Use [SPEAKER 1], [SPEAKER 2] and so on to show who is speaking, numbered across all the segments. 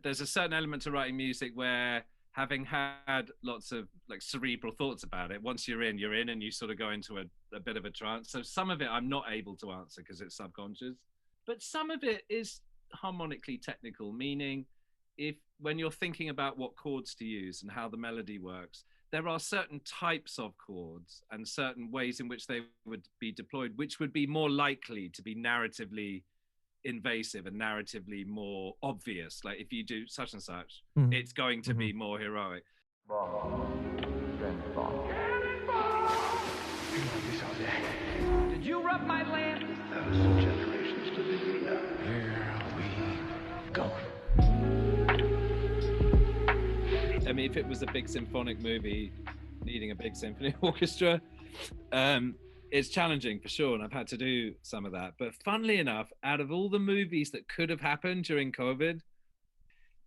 [SPEAKER 1] There's a certain element to writing music where, having had lots of like cerebral thoughts about it, once you're in and you sort of go into a bit of a trance. So some of it I'm not able to answer because it's subconscious, but some of it is harmonically technical, meaning if when you're thinking about what chords to use and how the melody works, there are certain types of chords and certain ways in which they would be deployed, which would be more likely to be narratively invasive and narratively more obvious. Like if you do such and such, it's going to be more heroic.
[SPEAKER 2] Did you rub my land?
[SPEAKER 3] 1,000 generations to begin now.
[SPEAKER 2] Here we go.
[SPEAKER 1] I mean, if it was a big symphonic movie needing a big symphony orchestra, it's challenging for sure, and I've had to do some of that. But funnily enough, out of all the movies that could have happened during COVID,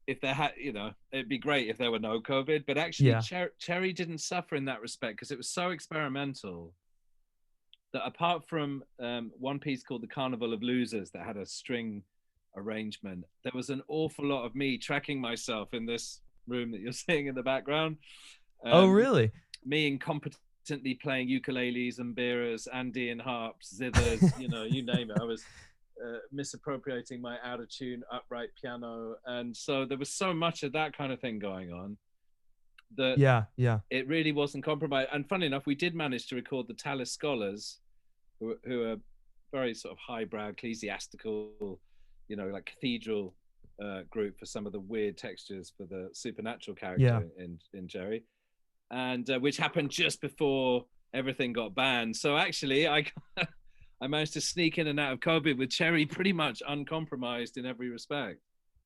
[SPEAKER 1] if there had, it'd be great if there were no COVID, but actually Cherry didn't suffer in that respect because it was so experimental that apart from one piece called The Carnival of Losers that had a string arrangement, there was an awful lot of me tracking myself in this room that you're seeing in the background.
[SPEAKER 4] Oh, really?
[SPEAKER 1] Me incompetently playing ukuleles and biras, Andean harps, zithers, you name it. I was misappropriating my out of tune upright piano, and so there was so much of that kind of thing going on that it really wasn't compromised. And funny enough, we did manage to record the Tallis Scholars, who are very sort of highbrow ecclesiastical, like cathedral group for some of the weird textures for the supernatural character in Jerry, and which happened just before everything got banned. So actually I managed to sneak in and out of COVID with Cherry pretty much uncompromised in every respect.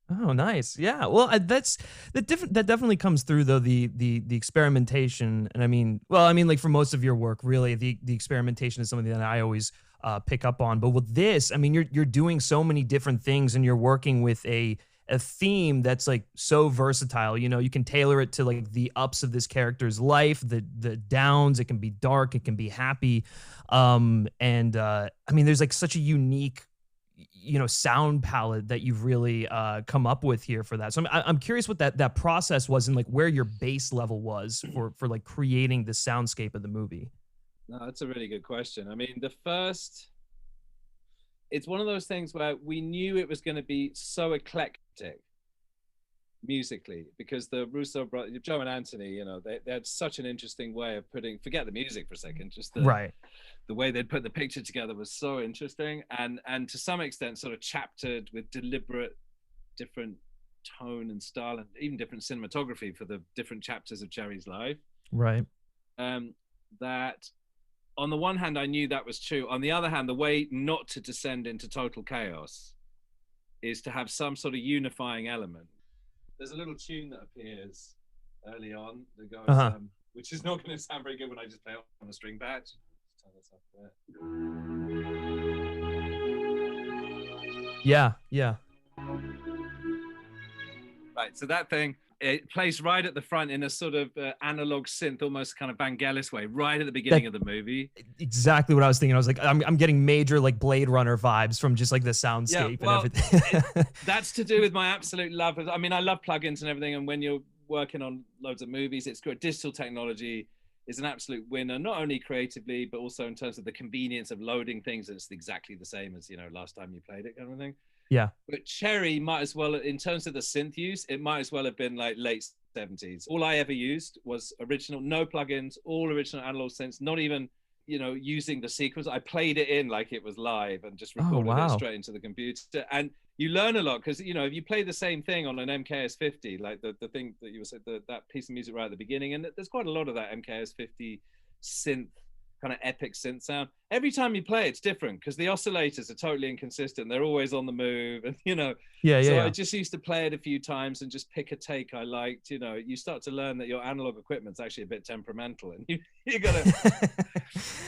[SPEAKER 4] Oh, nice. Yeah. Well, that definitely comes through though, the experimentation. And I mean, like for most of your work, really the experimentation is something that I always pick up on. But with this, I mean, you're doing so many different things and you're working with a theme that's like so versatile. You can tailor it to like the ups of this character's life, the downs. It can be dark, it can be happy. I mean, there's like such a unique sound palette that you've really come up with here for that. So I'm curious what that process was and like where your base level was for like creating the soundscape of the movie.
[SPEAKER 1] No, that's a really good question. I mean, it's one of those things where we knew it was going to be so eclectic musically because the Russo brothers, Joe and Anthony, they had such an interesting way of forget the music for a second, just the way they'd put the picture together was so interesting and to some extent sort of chaptered with deliberate different tone and style and even different cinematography for the different chapters of Cherry's life.
[SPEAKER 4] Right.
[SPEAKER 1] That on the one hand, I knew that was true. On the other hand, the way not to descend into total chaos is to have some sort of unifying element. There's a little tune that appears early on that goes, which is not going to sound very good when I just play it on a string patch. Turn this up a bit.
[SPEAKER 4] Yeah.
[SPEAKER 1] Right, so that thing, it plays right at the front in a sort of analog synth, almost kind of Vangelis way, right at the beginning of the movie.
[SPEAKER 4] Exactly what I was thinking. I was like, I'm getting major like Blade Runner vibes from just like the soundscape and everything.
[SPEAKER 1] That's to do with my absolute love of, I mean, I love plugins and everything. And when you're working on loads of movies, it's great. Digital technology is an absolute winner, not only creatively, but also in terms of the convenience of loading things. And it's exactly the same as, last time you played it kind of thing.
[SPEAKER 4] Yeah.
[SPEAKER 1] But Cherry might as well, in terms of the synth use, it might as well have been like late 70s. All I ever used was original, no plugins, all original analog synths, not even, using the sequence. I played it in like it was live and just recorded it straight into the computer. And you learn a lot because, if you play the same thing on an MKS50, like the thing that you were saying, that piece of music right at the beginning, and there's quite a lot of that MKS50 synth, kind of epic synth sound. Every time you play, it's different because the oscillators are totally inconsistent. They're always on the move, and I just used to play it a few times and just pick a take I liked. You start to learn that your analog equipment's actually a bit temperamental, and you gotta.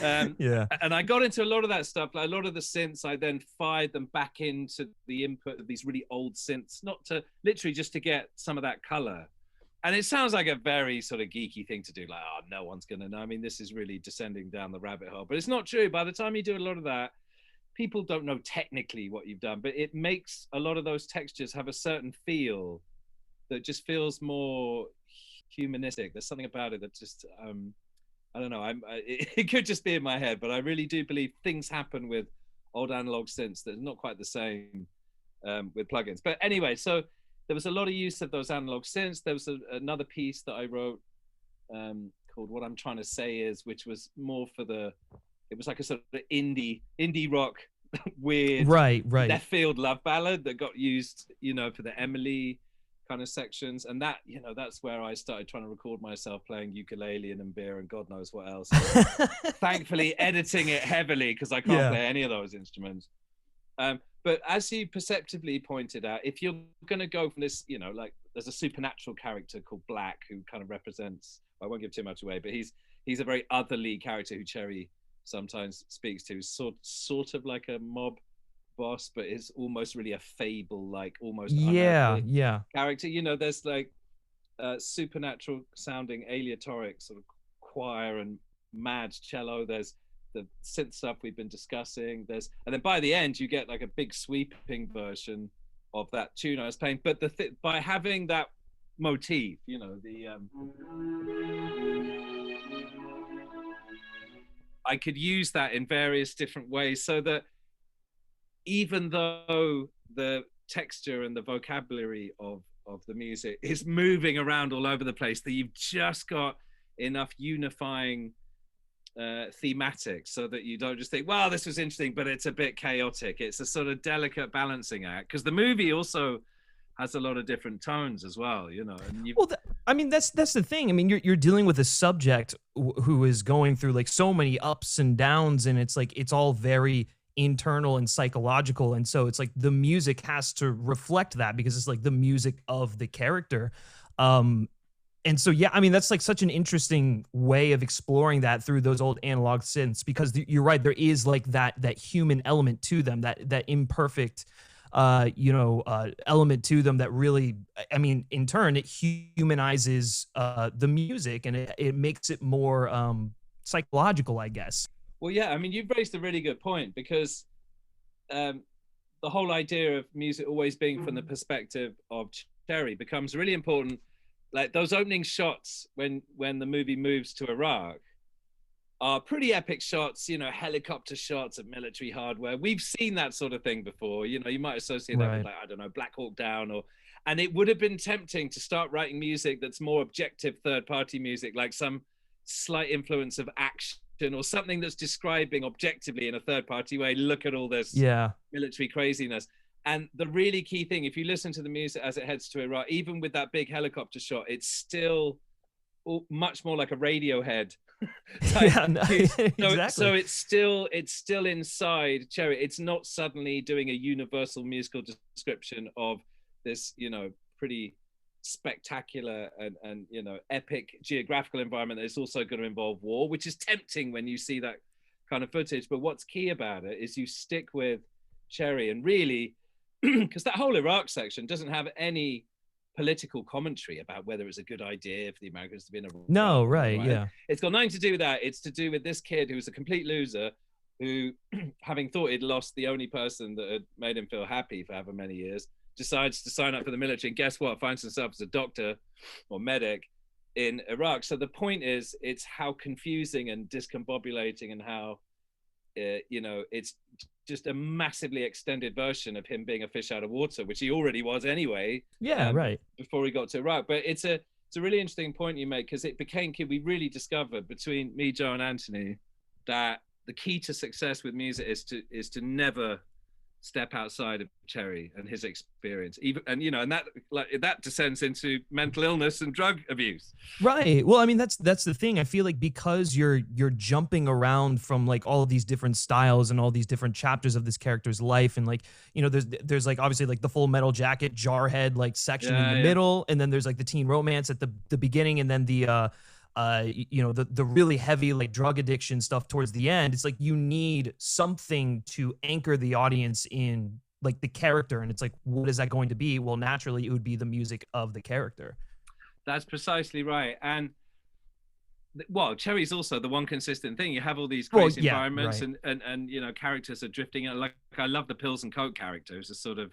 [SPEAKER 1] And I got into a lot of that stuff. Like a lot of the synths, I then fired them back into the input of these really old synths, not to literally just to get some of that color. And it sounds like a very sort of geeky thing to do, like, oh, no one's going to know. I mean, this is really descending down the rabbit hole. But it's not true. By the time you do a lot of that, people don't know technically what you've done, but it makes a lot of those textures have a certain feel that just feels more humanistic. There's something about it that just I don't know. It could just be in my head, but I really do believe things happen with old analog synths that's not quite the same with plugins. But anyway, so there was a lot of use of those analog synths. There was another piece that I wrote called "What I'm Trying to Say Is," which was more for it was like a sort of indie rock, weird,
[SPEAKER 4] right
[SPEAKER 1] left field love ballad that got used, for the Emily kind of sections. And that, that's where I started trying to record myself playing ukulele and beer and God knows what else. Thankfully editing it heavily because I can't play any of those instruments. But as you perceptively pointed out, if you're going to go from this, like there's a supernatural character called Black who kind of represents, I won't give too much away, but he's a very otherly character who Cherry sometimes speaks to, sort of like a mob boss, but it's almost really a fable, like almost character. There's like supernatural sounding aleatoric sort of choir and mad cello. There's the synth stuff we've been discussing. And then by the end you get like a big sweeping version of that tune I was playing. But by having that motif, I could use that in various different ways, so that even though the texture and the vocabulary of the music is moving around all over the place, that you've just got enough unifying thematics so that you don't just think, well, this was interesting, but it's a bit chaotic. It's a sort of delicate balancing act, because the movie also has a lot of different tones as well, And
[SPEAKER 4] that's the thing. I mean, you're dealing with a subject who is going through like so many ups and downs, and it's like it's all very internal and psychological, and so it's like the music has to reflect that because it's like the music of the character. And so that's like such an interesting way of exploring that through those old analog synths, because you're right, there is like that human element to them, that imperfect element to them that really, in turn, it humanizes the music, and it makes it more psychological, I guess.
[SPEAKER 1] Well, yeah, you've raised a really good point, because the whole idea of music always being from the perspective of Cherry becomes really important. Like those opening shots when the movie moves to Iraq are pretty epic shots, helicopter shots of military hardware. We've seen that sort of thing before. You might associate that with, like, I don't know, Black Hawk Down, and it would have been tempting to start writing music that's more objective third-party music, like some slight influence of action or something that's describing objectively in a third-party way, look at all this military craziness. And the really key thing, if you listen to the music as it heads to Iraq, even with that big helicopter shot, it's still much more like a Radiohead
[SPEAKER 4] exactly.
[SPEAKER 1] So it's still inside Cherry. It's not suddenly doing a universal musical description of this, pretty spectacular and epic geographical environment that is also going to involve war, which is tempting when you see that kind of footage. But what's key about it is you stick with Cherry, and really, because that whole Iraq section doesn't have any political commentary about whether it's a good idea for the Americans to be in a
[SPEAKER 4] no, right? Yeah,
[SPEAKER 1] it's got nothing to do with that. It's to do with this kid who's a complete loser, who, having thought he'd lost the only person that had made him feel happy for however many years, decides to sign up for the military, and guess what? Finds himself as a doctor or medic in Iraq. So the point is, it's how confusing and discombobulating, and how it's just a massively extended version of him being a fish out of water, which he already was anyway.
[SPEAKER 4] Right.
[SPEAKER 1] Before he got to Iraq. But it's a really interesting point you make, because it became key. We really discovered between me, Joe, and Anthony that the key to success with music is to never step outside of Cherry and his experience, and that descends into mental illness and drug abuse.
[SPEAKER 4] Right. Well, that's the thing. I feel like because you're jumping around from like all of these different styles and all these different chapters of this character's life, and like there's like obviously like the Full Metal Jacket Jarhead like section in the middle, and then there's like the teen romance at the beginning, and then the the really heavy like drug addiction stuff towards the end. It's like you need something to anchor the audience in like the character, and it's like, what is that going to be? Well, naturally it would be the music of the character.
[SPEAKER 1] That's precisely right. And well, Cherry's also the one consistent thing. You have all these crazy environments, right. and characters are drifting. Like I love the Pills and Coke character, who's a sort of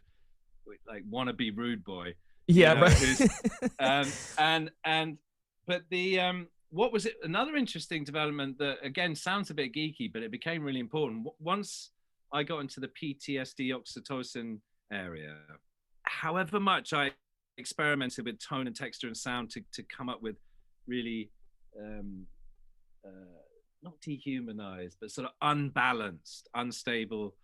[SPEAKER 1] like wannabe rude boy
[SPEAKER 4] Yeah,
[SPEAKER 1] know,
[SPEAKER 4] right.
[SPEAKER 1] But what was it? Another interesting development that again sounds a bit geeky, but it became really important once I got into the PTSD oxytocin area. However much I experimented with tone and texture and sound to come up with really not dehumanized, but sort of unbalanced, unstable.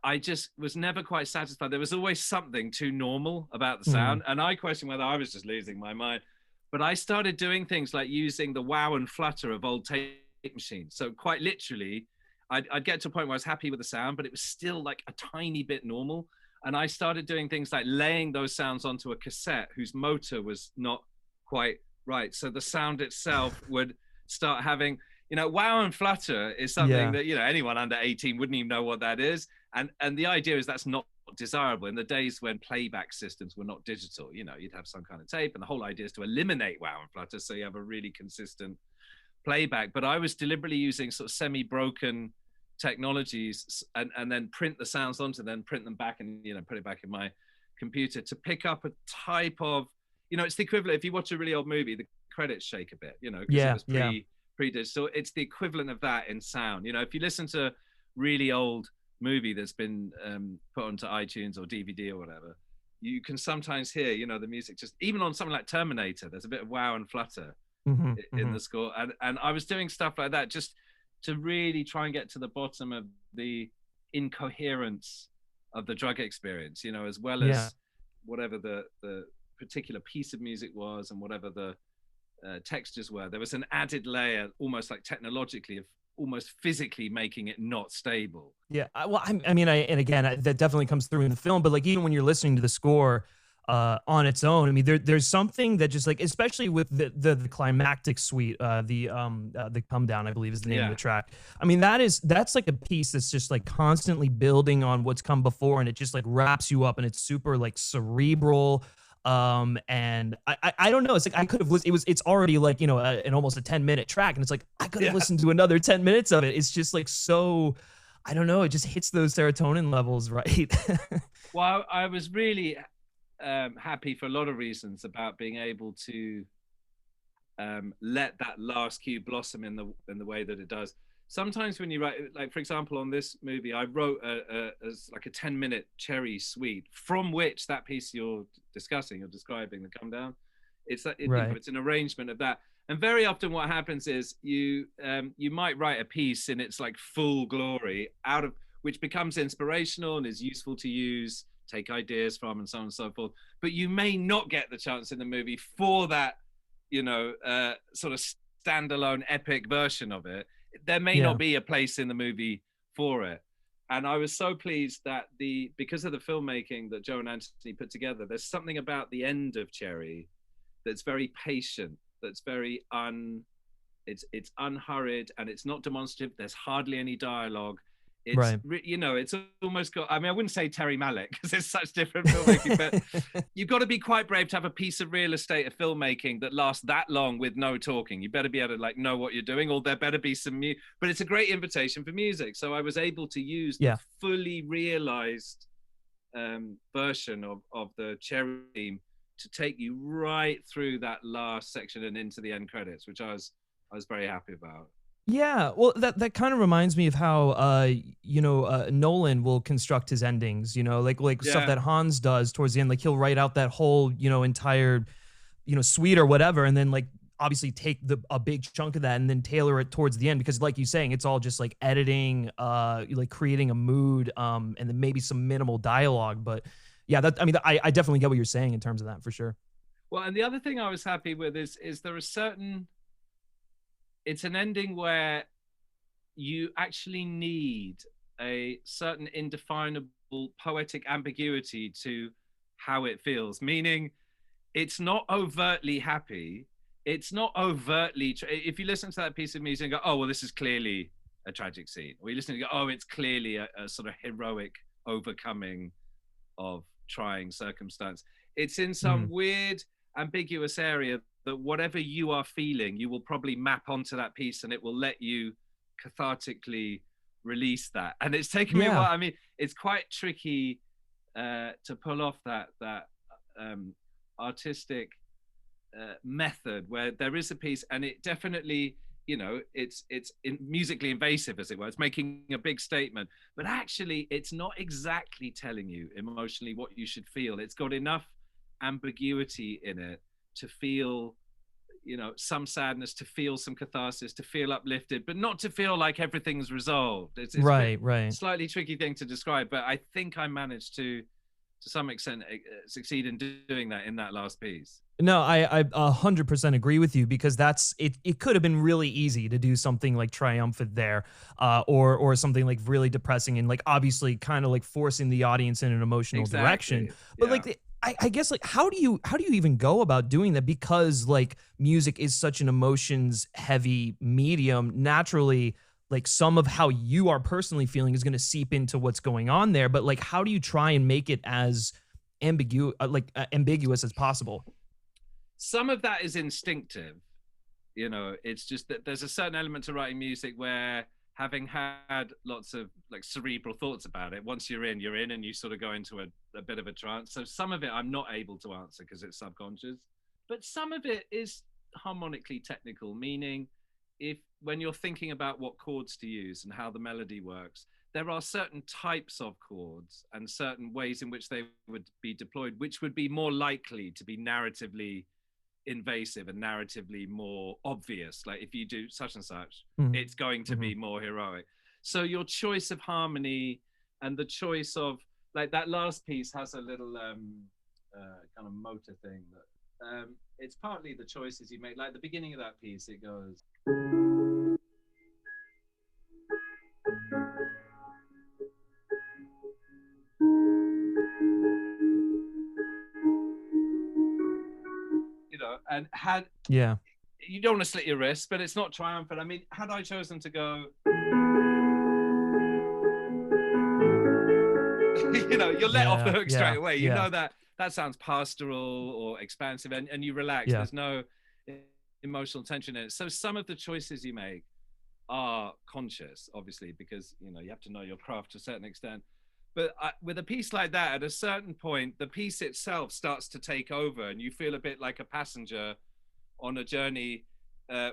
[SPEAKER 1] I just was never quite satisfied. There was always something too normal about the sound. And I questioned whether I was just losing my mind. But I started doing things like using the wow and flutter of old tape machines. So quite literally, I'd get to a point where I was happy with the sound, but it was still like a tiny bit normal. And I started doing things like laying those sounds onto a cassette whose motor was not quite right. So the sound itself would start having, wow and flutter is something that, anyone under 18 wouldn't even know what that is. And the idea is that's not desirable. In the days when playback systems were not digital, you'd have some kind of tape, and the whole idea is to eliminate wow and flutter so you have a really consistent playback. But I was deliberately using sort of semi-broken technologies and then print the sounds onto them, print them back and put it back in my computer to pick up a type of, it's the equivalent. If you watch a really old movie, the credits shake a bit, because it was pre-digital. It's the equivalent of that in sound. If you listen to really old movie that's been put onto iTunes or DVD or whatever, you can sometimes hear, the music just, even on something like Terminator, there's a bit of wow and flutter in the score. And I was doing stuff like that just to really try and get to the bottom of the incoherence of the drug experience, as well as whatever the particular piece of music was and whatever the textures were. There was an added layer, almost like technologically, of almost physically making it not stable.
[SPEAKER 4] Yeah, well, and again, that definitely comes through in the film. But like, even when you're listening to the score on its own, I mean, there's something that just like, especially with the climactic suite, the Come Down, I believe is the name of the track. I mean, that's like a piece that's just like constantly building on what's come before, and it just like wraps you up, and it's super like cerebral. And I don't know, it's like I could have listened, it's already like, an almost a 10-minute track, and it's like I could have listened to another 10 minutes of it. It's just like, so I don't know, it just hits those serotonin levels, right?
[SPEAKER 1] Well, I was really happy for a lot of reasons about being able to let that last cue blossom in the way that it does. Sometimes when you write, like for example on this movie, I wrote as like a 10-minute Cherry suite from which that piece you're describing, the Come Down, it's an arrangement of that. And very often what happens is you might write a piece in its like full glory, out of which becomes inspirational and is useful to use, take ideas from, and so on and so forth. But you may not get the chance in the movie for that, sort of standalone epic version of it. There may not be a place in the movie for it. And I was so pleased that because of the filmmaking that Joe and Anthony put together, there's something about the end of Cherry that's very patient, that's very it's unhurried, and it's not demonstrative. There's hardly any dialogue. It's it's almost got, I mean, I wouldn't say Terry Malick because it's such different filmmaking, but you've got to be quite brave to have a piece of real estate of filmmaking that lasts that long with no talking. You better be able to like know what you're doing, or there better be some but it's a great invitation for music. So I was able to use the fully realized version of the Cherry theme to take you right through that last section and into the end credits, which I was very happy about.
[SPEAKER 4] Yeah, well, that kind of reminds me of how Nolan will construct his endings. Like stuff that Hans does towards the end. Like he'll write out that whole entire suite or whatever, and then like obviously take a big chunk of that and then tailor it towards the end, because like you're saying, it's all just like editing, like creating a mood, and then maybe some minimal dialogue. But yeah, I definitely get what you're saying in terms of that for sure.
[SPEAKER 1] Well, and the other thing I was happy with is there are certain. It's an ending where you actually need a certain indefinable poetic ambiguity to how it feels, meaning it's not overtly happy. It's not overtly, if you listen to that piece of music and go, oh, well, this is clearly a tragic scene. Or you listen and go, oh, it's clearly a sort of heroic overcoming of trying circumstance. It's in some weird, ambiguous area that whatever you are feeling, you will probably map onto that piece, and it will let you cathartically release that. And it's taken me a while. I mean, it's quite tricky to pull off that artistic method where there is a piece, and it definitely, you know, it's musically invasive, as it were. It's making a big statement, but actually it's not exactly telling you emotionally what you should feel. It's got enough ambiguity in it to feel, you know, some sadness, to feel some catharsis, to feel uplifted, but not to feel like everything's resolved. It's
[SPEAKER 4] right.
[SPEAKER 1] slightly tricky thing to describe, but I think I managed to some extent succeed in doing that in that last piece.
[SPEAKER 4] No, I 100% agree with you, because that's it. It could have been really easy to do something like triumphant there, or something like really depressing and like obviously kind of like forcing the audience in an emotional direction. But
[SPEAKER 1] yeah.
[SPEAKER 4] like I guess like how do you even go about doing that? Because like music is such an emotions heavy medium. Naturally, like some of how you are personally feeling is going to seep into what's going on there. But like, how do you try and make it as ambiguous as possible?
[SPEAKER 1] Some of that is instinctive, you know. It's just that there's a certain element to writing music where, having had lots of like cerebral thoughts about it, once you're in and you sort of go into a bit of a trance. So some of it I'm not able to answer because it's subconscious, but some of it is harmonically technical, meaning when you're thinking about what chords to use and how the melody works, there are certain types of chords and certain ways in which they would be deployed, which would be more likely to be narratively invasive and narratively more obvious. Like if you do such and such, it's going to be more heroic. So your choice of harmony and the choice of, like, that last piece has a little kind of motor thing that it's partly the choices you make. Like the beginning of that piece, it goes, you know, and you don't want to slit your wrists, but it's not triumphant. I mean, had I chosen to go, you know, you're let off the hook straight away. You know that sounds pastoral or expansive, and you relax. There's no emotional tension in it. So some of the choices you make are conscious, obviously, because, you know, you have to know your craft to a certain extent. But with a piece like that, at a certain point, the piece itself starts to take over, and you feel a bit like a passenger on a journey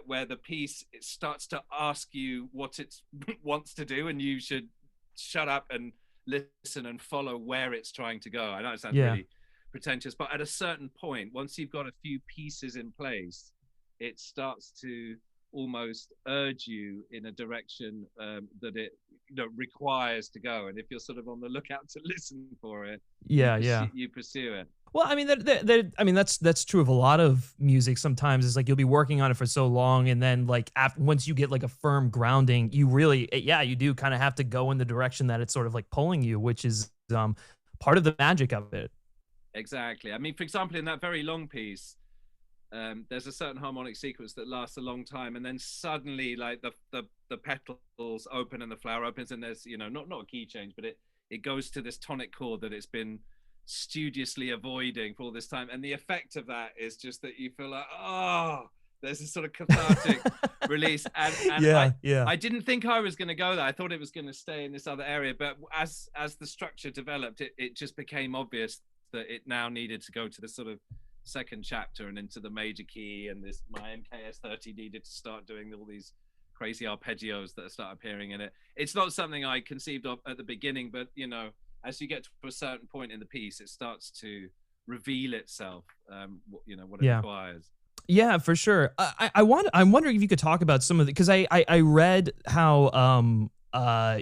[SPEAKER 1] where the piece, it starts to ask you what it wants to do, and you should shut up and listen and follow where it's trying to go. I know it sounds really pretentious, but at a certain point, once you've got a few pieces in place, it starts to almost urge you in a direction that it, you know, requires to go. And if you're sort of on the lookout to listen for it, you pursue it.
[SPEAKER 4] Well, I mean, that's true of a lot of music. Sometimes it's like you'll be working on it for so long, and then like once you get like a firm grounding, you really, you do kind of have to go in the direction that it's sort of like pulling you, which is part of the magic of it.
[SPEAKER 1] Exactly. I mean, for example, in that very long piece, there's a certain harmonic sequence that lasts a long time, and then suddenly, like the petals open and the flower opens, and there's, you know, not a key change, but it goes to this tonic chord that it's been studiously avoiding for all this time, and the effect of that is just that you feel like, oh, there's this sort of cathartic release. And I didn't think I was going to go there. I thought it was going to stay in this other area, but as the structure developed, it just became obvious that it now needed to go to the sort of second chapter and into the major key, and my MKS 30 needed to start doing all these crazy arpeggios that start appearing in it. It's not something I conceived of at the beginning, but, you know, as you get to a certain point in the piece, it starts to reveal itself, you know, what it requires.
[SPEAKER 4] Yeah, for sure. I'm wondering if you could talk about some of the, because I read how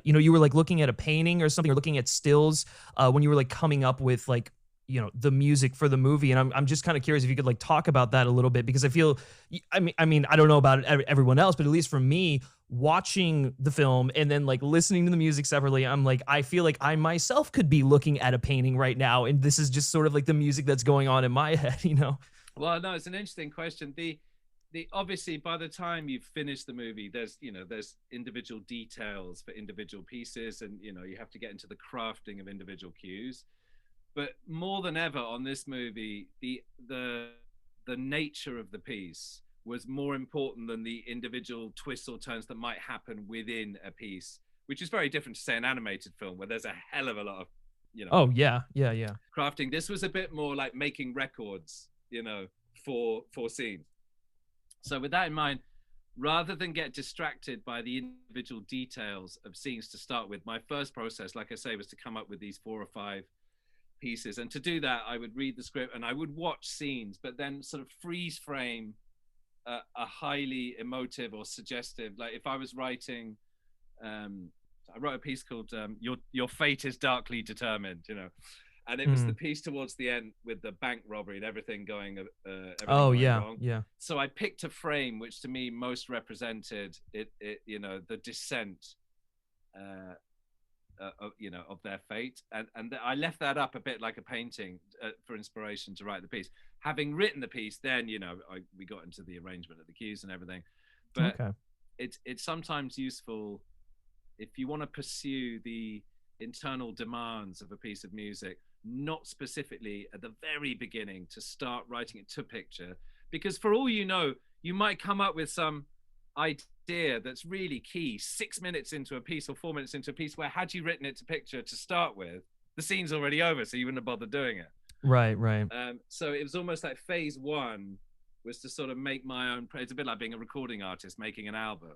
[SPEAKER 4] you know, you were like looking at a painting or something, or looking at stills when you were like coming up with like, you know, the music for the movie. And I'm just kind of curious if you could like talk about that a little bit, because I feel, I mean, I don't know about everyone else, but at least for me, watching the film and then like listening to the music separately, I'm like, I feel like I myself could be looking at a painting right now, and this is just sort of like the music that's going on in my head, you know?
[SPEAKER 1] Well, no, it's an interesting question. The obviously, by the time you've finished the movie, there's individual details for individual pieces, and, you know, you have to get into the crafting of individual cues. But more than ever on this movie, the nature of the piece was more important than the individual twists or turns that might happen within a piece, which is very different to, say, an animated film where there's a hell of a lot of, you know,
[SPEAKER 4] crafting.
[SPEAKER 1] This was a bit more like making records foreseen. So with that in mind, rather than get distracted by the individual details of scenes to start with, my first process, like I say, was to come up with these 4 or 5 pieces. And to do that, I would read the script and I would watch scenes, but then sort of freeze frame a highly emotive or suggestive. Like if I was writing, I wrote a piece called "Your Fate is Darkly Determined," and it was the piece towards the end with the bank robbery and everything going wrong.
[SPEAKER 4] Yeah.
[SPEAKER 1] So I picked a frame which to me most represented the descent of their fate, and I left that up a bit like a painting for inspiration to write the piece. Having written the piece, then we got into the arrangement of the cues and everything, but it's sometimes useful if you want to pursue the internal demands of a piece of music, not specifically at the very beginning to start writing it to picture, because for all you know, you might come up with some idea that's really key 6 minutes into a piece or 4 minutes into a piece, where had you written it to picture to start with, the scene's already over, so you wouldn't have bothered doing it.
[SPEAKER 4] Right.
[SPEAKER 1] So it was almost like phase 1 was to sort of make my own. It's a bit like being a recording artist making an album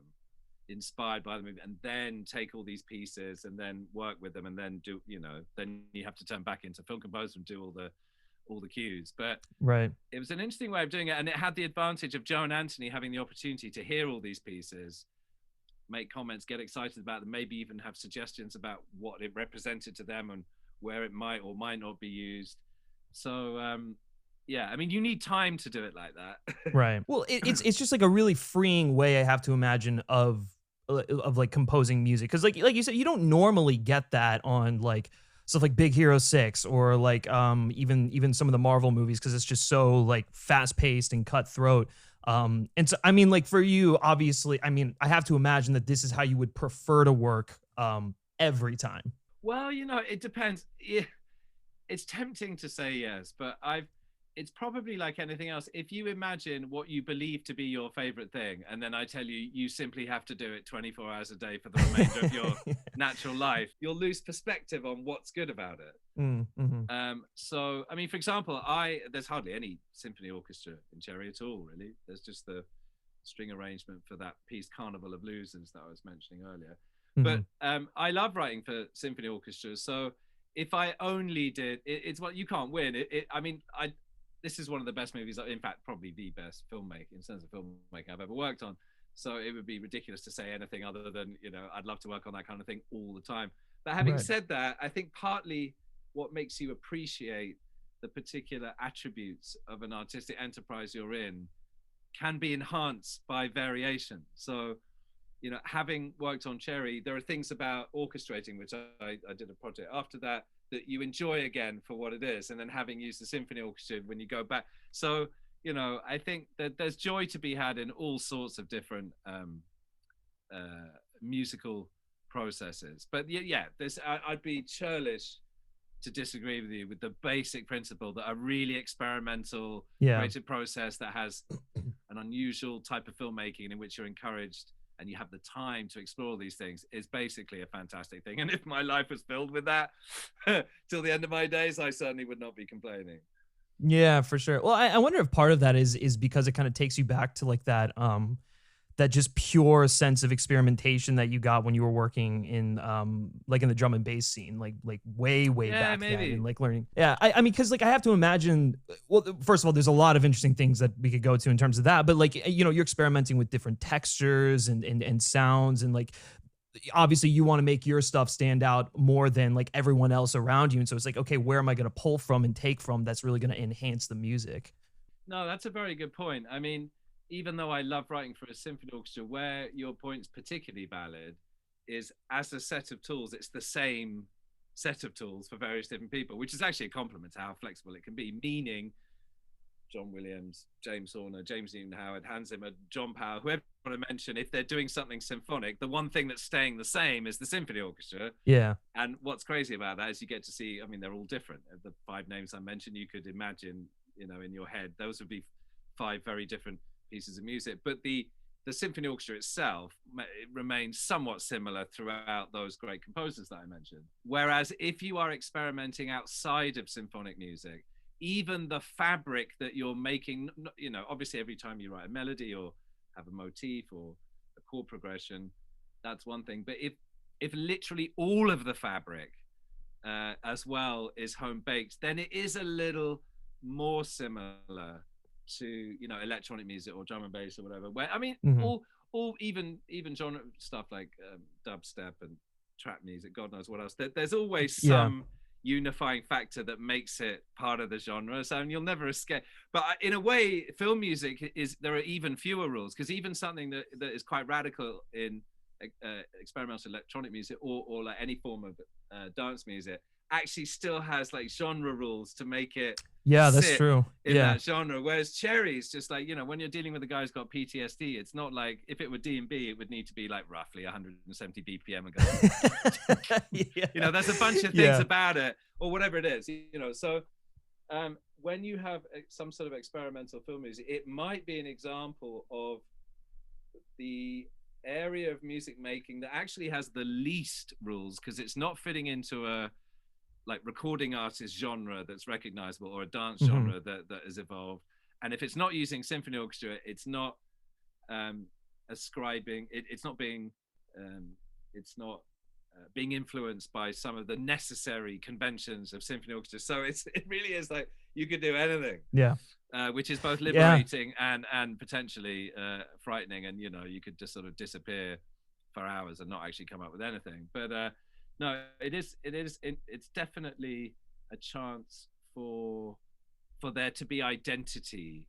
[SPEAKER 1] inspired by the movie, and then take all these pieces and then work with them, and then do then you have to turn back into film composer and do all the cues. But it was an interesting way of doing it, and it had the advantage of Joe and Anthony having the opportunity to hear all these pieces, make comments, get excited about them, maybe even have suggestions about what it represented to them and where it might or might not be used. So I mean, you need time to do it like that.
[SPEAKER 4] Right. Well, it's just like a really freeing way, I have to imagine, of like composing music, because like you said, you don't normally get that on like stuff like Big Hero 6 or like even some of the Marvel movies, because it's just so like fast paced and cutthroat. And so I mean, like for you, obviously, I mean, I have to imagine that this is how you would prefer to work every time.
[SPEAKER 1] Well, it depends. It's tempting to say yes, but it's probably like anything else. If you imagine what you believe to be your favorite thing, and then I tell you, you simply have to do it 24 hours a day for the remainder of your natural life, you'll lose perspective on what's good about it. So, I mean, for example, there's hardly any symphony orchestra in Cherry at all, really. There's just the string arrangement for that piece, Carnival of Losers, that I was mentioning earlier. But I love writing for symphony orchestras. So if I only did, it's what you can't win. This is one of the best movies, in fact, probably the best filmmaking in terms of filmmaking I've ever worked on. So it would be ridiculous to say anything other than, I'd love to work on that kind of thing all the time. But having said that, I think partly what makes you appreciate the particular attributes of an artistic enterprise you're in can be enhanced by variation. So, having worked on Cherry, there are things about orchestrating, which I did a project after that you enjoy again for what it is, and then having used the symphony orchestra when you go back. So, I think that there's joy to be had in all sorts of different musical processes. But I'd be churlish to disagree with you with the basic principle that a really experimental creative process that has an unusual type of filmmaking in which you're encouraged and you have the time to explore these things is basically a fantastic thing. And if my life was filled with that till the end of my days, I certainly would not be complaining.
[SPEAKER 4] Yeah, for sure. Well, I wonder if part of that is because it kind of takes you back to like that just pure sense of experimentation that you got when you were working in like in the drum and bass scene, like way back then, and like learning. Yeah, I mean, because like I have to imagine. Well, first of all, there's a lot of interesting things that we could go to in terms of that, but like you're experimenting with different textures and sounds, and like obviously you want to make your stuff stand out more than like everyone else around you, and so it's like, okay, where am I going to pull from and take from that's really going to enhance the music?
[SPEAKER 1] No, that's a very good point. I mean, even though I love writing for a symphony orchestra, where your point's particularly valid is as a set of tools, it's the same set of tools for various different people, which is actually a compliment to how flexible it can be. Meaning John Williams, James Horner, James Newton Howard, Hans Zimmer, John Powell, whoever you want to mention, if they're doing something symphonic, the one thing that's staying the same is the symphony orchestra.
[SPEAKER 4] Yeah.
[SPEAKER 1] And what's crazy about that is you get to see, I mean, they're all different. The 5 names I mentioned, you could imagine, in your head, those would be 5 very different pieces of music, but the symphony orchestra itself remains somewhat similar throughout those great composers that I mentioned. Whereas if you are experimenting outside of symphonic music, even the fabric that you're making, you know, obviously every time you write a melody or have a motif or a chord progression, that's one thing. But if literally all of the fabric as well is home baked, then it is a little more similar to, you know, electronic music or drum and bass or whatever, where I mean all even genre stuff like dubstep and trap music, God knows what else, there's always some unifying factor that makes it part of the genre, so you'll never escape. But in a way, film music there are even fewer rules, because even something that is quite radical in experimental electronic music or like any form of dance music actually still has like genre rules to make it
[SPEAKER 4] that's true
[SPEAKER 1] in that genre. Whereas Cherry's just like, you know, when you're dealing with a guy who's got PTSD, it's not like, if it were D&B, it would need to be like roughly 170 BPM ago. You know, there's a bunch of things about it, or whatever it is, you know. So when you have some sort of experimental film music, it might be an example of the area of music making that actually has the least rules, because it's not fitting into a like recording artist genre that's recognizable, or a dance genre that has evolved. And if it's not using symphony orchestra, it's not ascribing it's not being being influenced by some of the necessary conventions of symphony orchestra. So it really is like you could do anything, which is both liberating and potentially frightening. And you know, you could just sort of disappear for hours and not actually come up with anything. But no, it's definitely a chance for there to be identity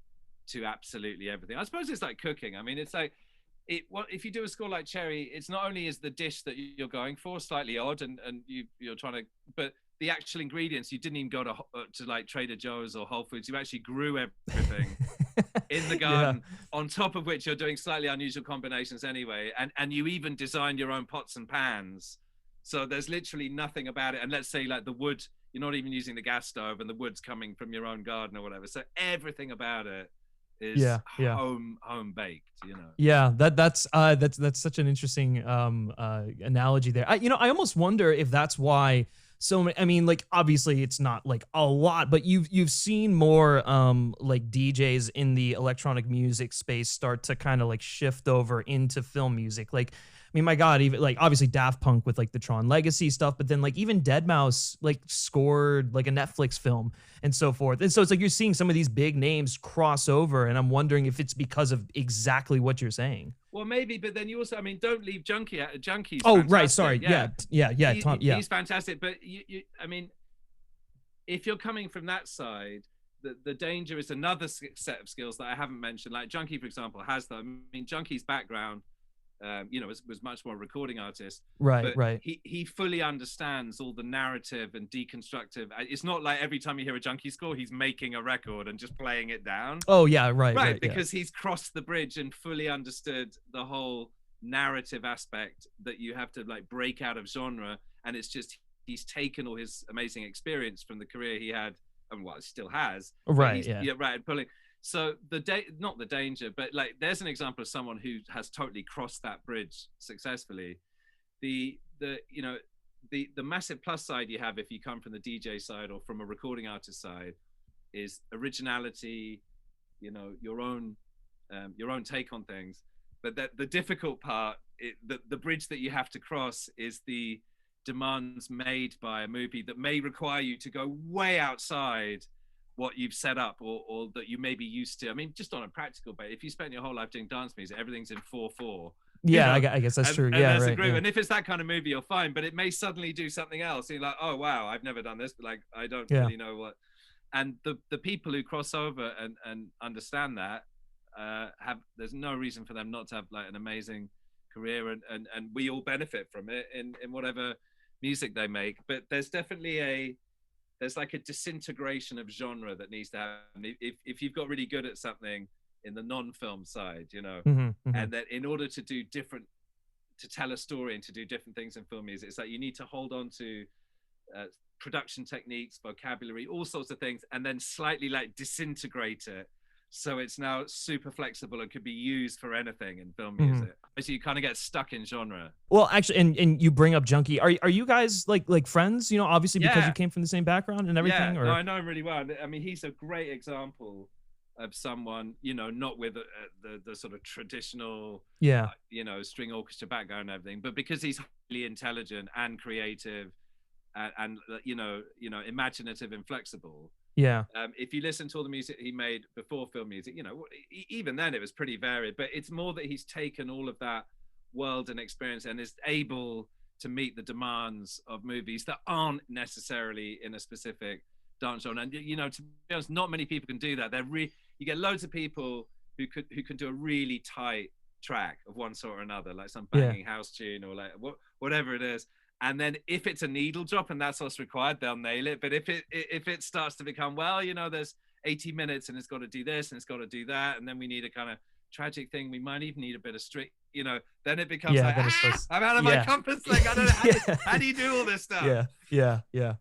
[SPEAKER 1] to absolutely everything. I suppose it's like cooking. I mean, it's like if you do a score like Cherry, it's not only is the dish that you're going for slightly odd and you're trying to, but the actual ingredients, you didn't even go to like Trader Joe's or Whole Foods. You actually grew everything in the garden, on top of which you're doing slightly unusual combinations anyway. And you even designed your own pots and pans. So there's literally nothing about it. And let's say like the wood, you're not even using the gas stove, and the wood's coming from your own garden or whatever. So everything about it is home baked, you know.
[SPEAKER 4] Yeah, that's such an interesting analogy there. I almost wonder if that's why so many, I mean, like obviously it's not like a lot, but you've seen more like DJs in the electronic music space start to kind of like shift over into film music. Like, I mean, my God, even like obviously Daft Punk with like the Tron Legacy stuff, but then like even Deadmau5 like scored like a Netflix film and so forth. And so it's like you're seeing some of these big names cross over, and I'm wondering if it's because of exactly what you're saying.
[SPEAKER 1] Well, maybe, but then you also, I mean, don't leave Junkie out. Junkie's
[SPEAKER 4] oh,
[SPEAKER 1] fantastic.
[SPEAKER 4] Right, sorry, yeah, Tom,
[SPEAKER 1] he's fantastic. But you, I mean, if you're coming from that side, the danger is another set of skills that I haven't mentioned. Like Junkie, for example, has them. I mean, Junkie's background, you know, was much more a recording artist.
[SPEAKER 4] Right.
[SPEAKER 1] He fully understands all the narrative and deconstructive. It's not like every time you hear a Junkie score, he's making a record and just playing it down.
[SPEAKER 4] Oh yeah, right.
[SPEAKER 1] Because he's crossed the bridge and fully understood the whole narrative aspect that you have to like break out of genre. And it's just, he's taken all his amazing experience from the career he had, and what still has.
[SPEAKER 4] Right.
[SPEAKER 1] And pulling. So not the danger, but like there's an example of someone who has totally crossed that bridge successfully. The massive plus side you have if you come from the DJ side or from a recording artist side is originality, you know, your own take on things. But that the difficult part, the bridge that you have to cross is the demands made by a movie that may require you to go way outside what you've set up or that you may be used to. I mean, just on a practical basis, if you spend your whole life doing dance music, everything's in 4/4.
[SPEAKER 4] Yeah, you know? I guess that's true.
[SPEAKER 1] And that's
[SPEAKER 4] right.
[SPEAKER 1] A groove. And if it's that kind of movie, you're fine. But it may suddenly do something else. And you're like, oh wow, I've never done this. But like, I don't really know what. And the people who cross over and understand that there's no reason for them not to have like an amazing career, and we all benefit from it in whatever music they make. But there's definitely there's like a disintegration of genre that needs to happen. If you've got really good at something in the non-film side, you know, and that in order to tell a story and to do different things in film music, it's like you need to hold on to production techniques, vocabulary, all sorts of things, and then slightly like disintegrate it So it's now super flexible and could be used for anything in film music. So you kind of get stuck in genre.
[SPEAKER 4] Well, actually, and you bring up Junkie. Are you guys like friends? You know, obviously because you came from the same background and everything.
[SPEAKER 1] Yeah,
[SPEAKER 4] or?
[SPEAKER 1] no, I know him really well. I mean, he's a great example of someone, you know, not with the sort of traditional, you know, string orchestra background and everything, but because he's highly intelligent and creative, and you know, imaginative and flexible.
[SPEAKER 4] Yeah.
[SPEAKER 1] If you listen to all the music he made before film music, you know, even then it was pretty varied, but it's more that he's taken all of that world and experience and is able to meet the demands of movies that aren't necessarily in a specific dance genre. And, you know, to be honest, not many people can do that. You get loads of people who can do a really tight track of one sort or another, like some banging house tune or like whatever it is. And then if it's a needle drop and that's what's required, they'll nail it. But if it starts to become, well, you know, there's 80 minutes and it's got to do this and it's got to do that, and then we need a kind of tragic thing, we might even need a bit of strict, you know, then it becomes like, I'm out of my comfort zone. I don't know how do you do all this stuff?
[SPEAKER 4] Yeah.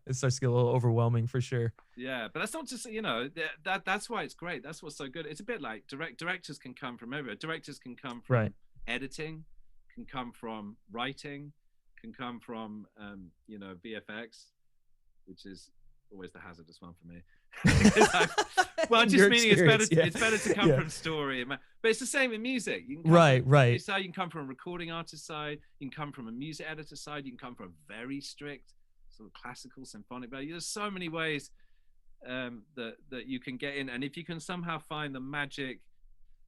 [SPEAKER 4] It starts to get a little overwhelming for sure.
[SPEAKER 1] Yeah, but that's not just, you know, that's why it's great. That's what's so good. It's a bit like directors can come from everywhere. Directors can come from editing, can come from writing, can come from you know, VFX, which is always the hazardous one for me. Well, just meaning it's better to come from story, but it's the same in music. You can come from, so you can come from a recording artist side, you can come from a music editor side, you can come from a very strict sort of classical symphonic value. There's so many ways that you can get in, and if you can somehow find the magic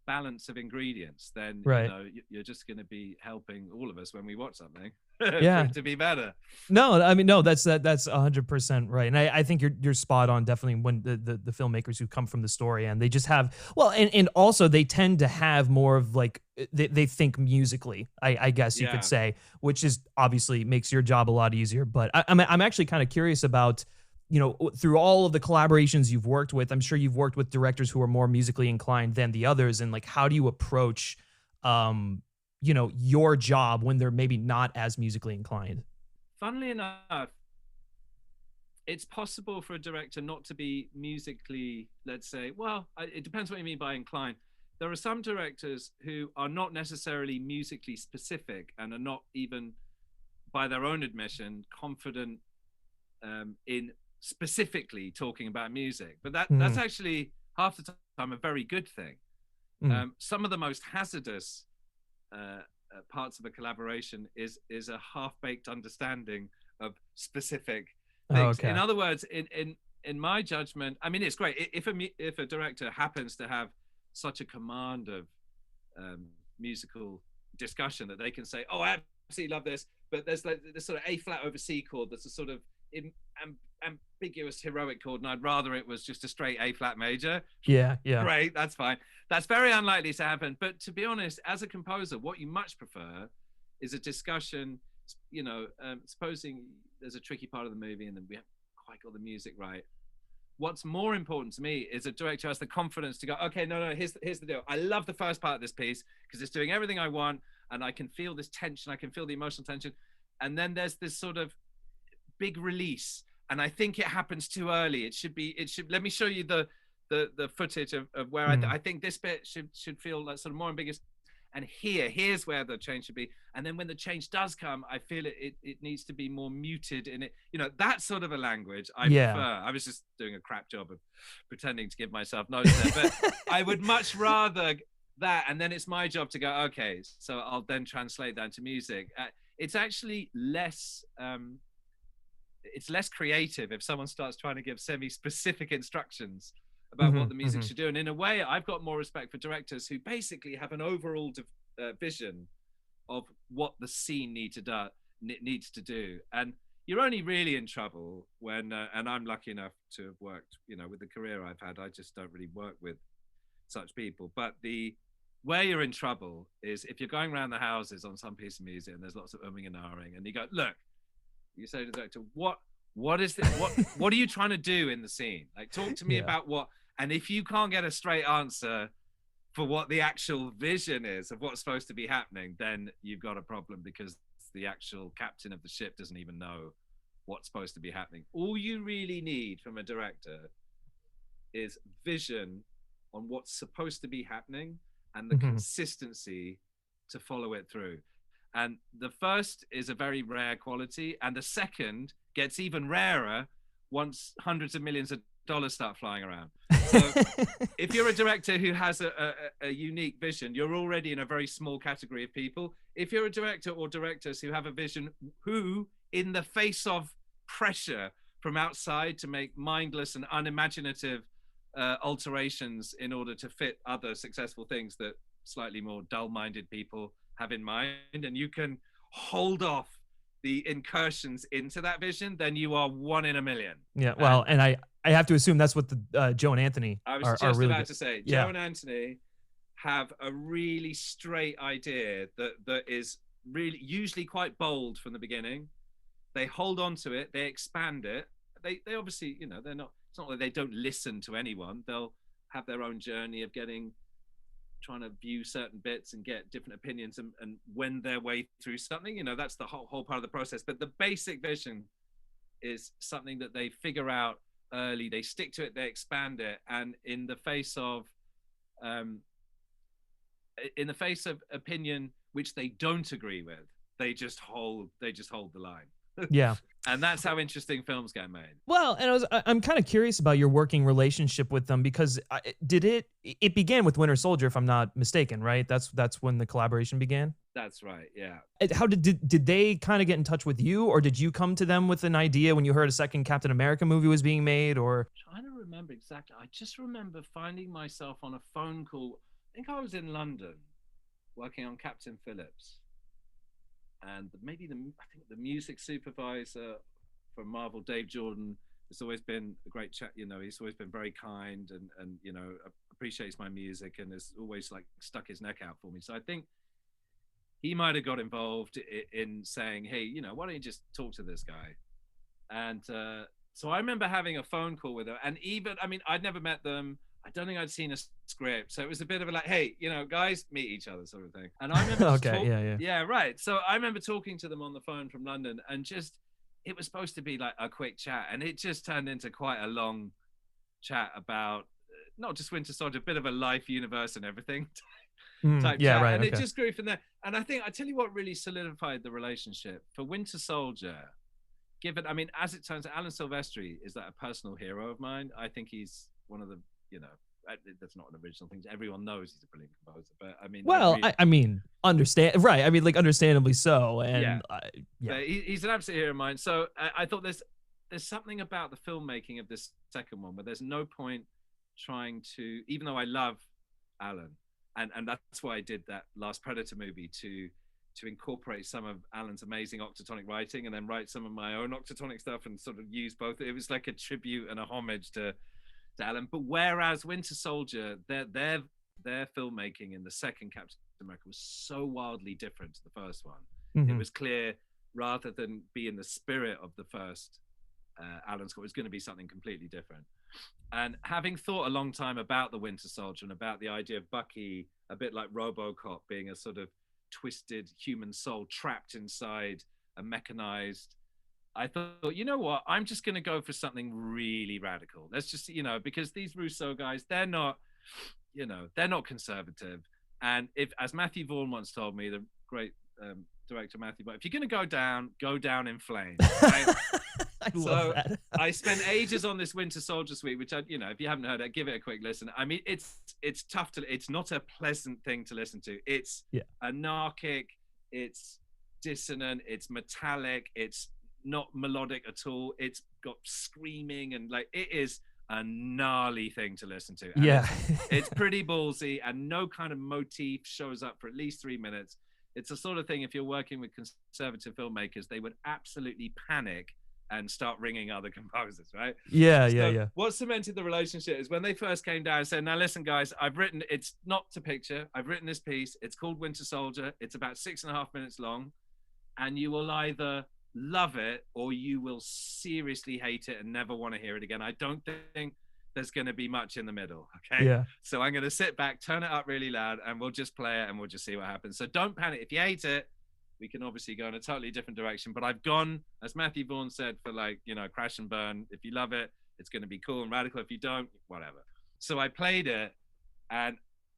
[SPEAKER 1] balance of ingredients, then you know, you're just going to be helping all of us when we watch something for it to be better.
[SPEAKER 4] No, I mean, no, that's 100% right. And I think you're spot on, definitely, when the filmmakers who come from the story and they just have, well, and also they tend to have more of like, they think musically, I guess you could say, which is obviously makes your job a lot easier. But I'm actually kind of curious about, you know, through all of the collaborations you've worked with, I'm sure you've worked with directors who are more musically inclined than the others. And like, how do you approach, you know, your job when they're maybe not as musically inclined?
[SPEAKER 1] Funnily enough, it's possible for a director not to be musically, let's say, well, it depends what you mean by inclined. There are some directors who are not necessarily musically specific and are not even, by their own admission, confident in specifically talking about music, but that's actually half the time a very good thing. Some of the most hazardous parts of a collaboration is a half-baked understanding of specific things. In other words, in my judgment, I mean, it's great if a director happens to have such a command of musical discussion that they can say, oh, I absolutely love this, but there's like this sort of A flat over C chord that's a sort of ambiguous heroic chord, and I'd rather it was just a straight A flat major. Great, that's fine. That's very unlikely to happen. But to be honest, as a composer, what you much prefer is a discussion, you know, supposing there's a tricky part of the movie and then we haven't quite got the music right. What's more important to me is a director has the confidence to go, okay, no, here's the deal. I love the first part of this piece because it's doing everything I want and I can feel this tension, I can feel the emotional tension. And then there's this sort of big release, and I think it happens too early. It should let me show you the footage of where I think this bit should feel like sort of more ambiguous, and here's where the change should be. And then when the change does come, I feel it needs to be more muted in it, you know, that sort of a language I prefer. I was just doing a crap job of pretending to give myself notes there, but I would much rather that, and then it's my job to go, okay, so I'll then translate that into music. It's actually less it's less creative if someone starts trying to give semi-specific instructions about what the music should do. And in a way, I've got more respect for directors who basically have an overall vision of what the scene needs to do. And you're only really in trouble when, and I'm lucky enough to have worked, you know, with the career I've had, I just don't really work with such people. But where you're in trouble is if you're going around the houses on some piece of music and there's lots of umming and ahhing, and you go, look, you say to the director, what is this? What are you trying to do in the scene? Like, talk to me about what. And if you can't get a straight answer for what the actual vision is of what's supposed to be happening, then you've got a problem, because the actual captain of the ship doesn't even know what's supposed to be happening. All you really need from a director is vision on what's supposed to be happening and the consistency to follow it through. And the first is a very rare quality, and the second gets even rarer once hundreds of millions of dollars start flying around. So if you're a director who has a unique vision, you're already in a very small category of people. If you're a director or directors who have a vision, who, in the face of pressure from outside to make mindless and unimaginative alterations in order to fit other successful things that slightly more dull-minded people have in mind, and you can hold off the incursions into that vision, then you are one in a million.
[SPEAKER 4] Yeah, well, and I have to assume that's what the Joe and Anthony
[SPEAKER 1] I was
[SPEAKER 4] are
[SPEAKER 1] just
[SPEAKER 4] really
[SPEAKER 1] about
[SPEAKER 4] good.
[SPEAKER 1] to say.
[SPEAKER 4] Yeah.
[SPEAKER 1] Joe and Anthony have a really straight idea that is really usually quite bold from the beginning. They hold on to it, they expand it. They obviously, you know, they're not, it's not like they don't listen to anyone. They'll have their own journey of trying to view certain bits and get different opinions and wend their way through something. You know, that's the whole part of the process. But the basic vision is something that they figure out early, they stick to it, they expand it, and in the face of opinion which they don't agree with, they just hold the line.
[SPEAKER 4] Yeah.
[SPEAKER 1] And that's how interesting films get made.
[SPEAKER 4] Well, and I'm kind of curious about your working relationship with them, because it began with Winter Soldier, if I'm not mistaken, right? That's when the collaboration began.
[SPEAKER 1] That's right. Yeah.
[SPEAKER 4] How did they kind of get in touch with you, or did you come to them with an idea when you heard a second Captain America movie was being made? Or
[SPEAKER 1] trying to remember exactly. I just remember finding myself on a phone call. I think I was in London working on Captain Phillips. And I think the music supervisor for Marvel, Dave Jordan, has always been a great chat. You know, he's always been very kind and you know, appreciates my music and has always like stuck his neck out for me. So I think he might have got involved in saying, hey, you know, why don't you just talk to this guy? And so I remember having a phone call with her, and even, I mean, I'd never met them. I don't think I'd seen a script. So it was a bit of a like, hey, you know, guys, meet each other sort of thing. And I remember
[SPEAKER 4] yeah,
[SPEAKER 1] right. So I remember talking to them on the phone from London, and just, it was supposed to be like a quick chat, and it just turned into quite a long chat about not just Winter Soldier, a bit of a life, universe, and everything type chat.
[SPEAKER 4] Right,
[SPEAKER 1] and it just grew from there. And I tell you what really solidified the relationship for Winter Soldier, given, I mean, as it turns out, Alan Silvestri is like a personal hero of mine. I think he's one of the, you know, that's not an original thing. Everyone knows he's a brilliant composer, but I mean,
[SPEAKER 4] well, I mean, understand, right? I mean, like, understandably so, and
[SPEAKER 1] he's an absolute hero of mine. So I thought there's something about the filmmaking of this second one where there's no point trying to, even though I love Alan, and that's why I did that last Predator movie to incorporate some of Alan's amazing octotonic writing and then write some of my own octotonic stuff and sort of use both. It was like a tribute and a homage to Alan. But whereas Winter Soldier, their filmmaking in the second Captain America was so wildly different to the first one. It was clear, rather than be in the spirit of the first Alan Scott, it was going to be something completely different. And having thought a long time about the Winter Soldier and about the idea of Bucky, a bit like RoboCop, being a sort of twisted human soul trapped inside a mechanized, I thought, you know what, I'm just going to go for something really radical. Let's just, you know, because these Russo guys, they're not, you know, they're not conservative. And if, as Matthew Vaughn once told me, the great director Matthew, but if you're going to go down in flames. Right? So I spent ages on this Winter Soldier suite, which I, you know, if you haven't heard it, give it a quick listen. I mean, it's tough to, it's not a pleasant thing to listen to. It's anarchic, it's dissonant, it's metallic, it's not melodic at all. It's got screaming and like, it is a gnarly thing to listen to. And it's pretty ballsy, and no kind of motif shows up for at least 3 minutes. It's the sort of thing, if you're working with conservative filmmakers, they would absolutely panic and start ringing other composers, right?
[SPEAKER 4] Yeah.
[SPEAKER 1] What cemented the relationship is when they first came down and said, now listen guys, I've written, it's not to picture, I've written this piece, it's called Winter Soldier, it's about 6.5 minutes long, and you will either love it or you will seriously hate it and never want to hear it again. I don't think there's going to be much in the middle, okay?
[SPEAKER 4] Yeah.
[SPEAKER 1] So I'm going to sit back, turn it up really loud, and we'll just play it and we'll just see what happens. So don't panic. If you hate it, we can obviously go in a totally different direction. But I've gone, as Matthew Vaughn said, for like, you know, crash and burn. If you love it, it's going to be cool and radical. If you don't, whatever. So I played it, And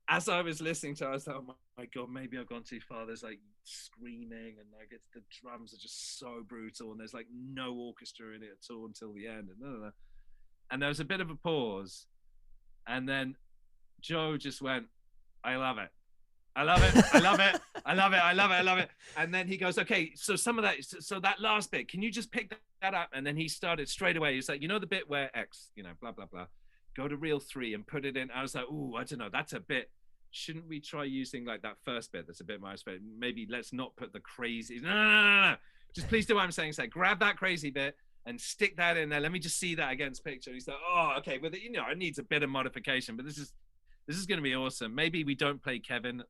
[SPEAKER 1] as I was listening to it, I was like, oh my God, maybe I've gone too far. There's like screaming and like the drums are just so brutal and there's like no orchestra in it at all until the end. And there was a bit of a pause. And then Joe just went, I love it. I love it. I love it. I love it. I love it. I love it. And then he goes, okay, so some of that, so that last bit, can you just pick that up? And then he started straight away. He's like, you know, the bit where X, you know, blah, blah, blah, go to reel 3 and put it in. I was like, oh, I don't know. That's a bit, shouldn't we try using like that first bit? That's a bit more, maybe let's not put the crazy. No. Just please do what I'm saying. Say, grab that crazy bit and stick that in there. Let me just see that against picture. And he's like, oh, okay. Well, you know, it needs a bit of modification, but this is going to be awesome. Maybe we don't play Kevin.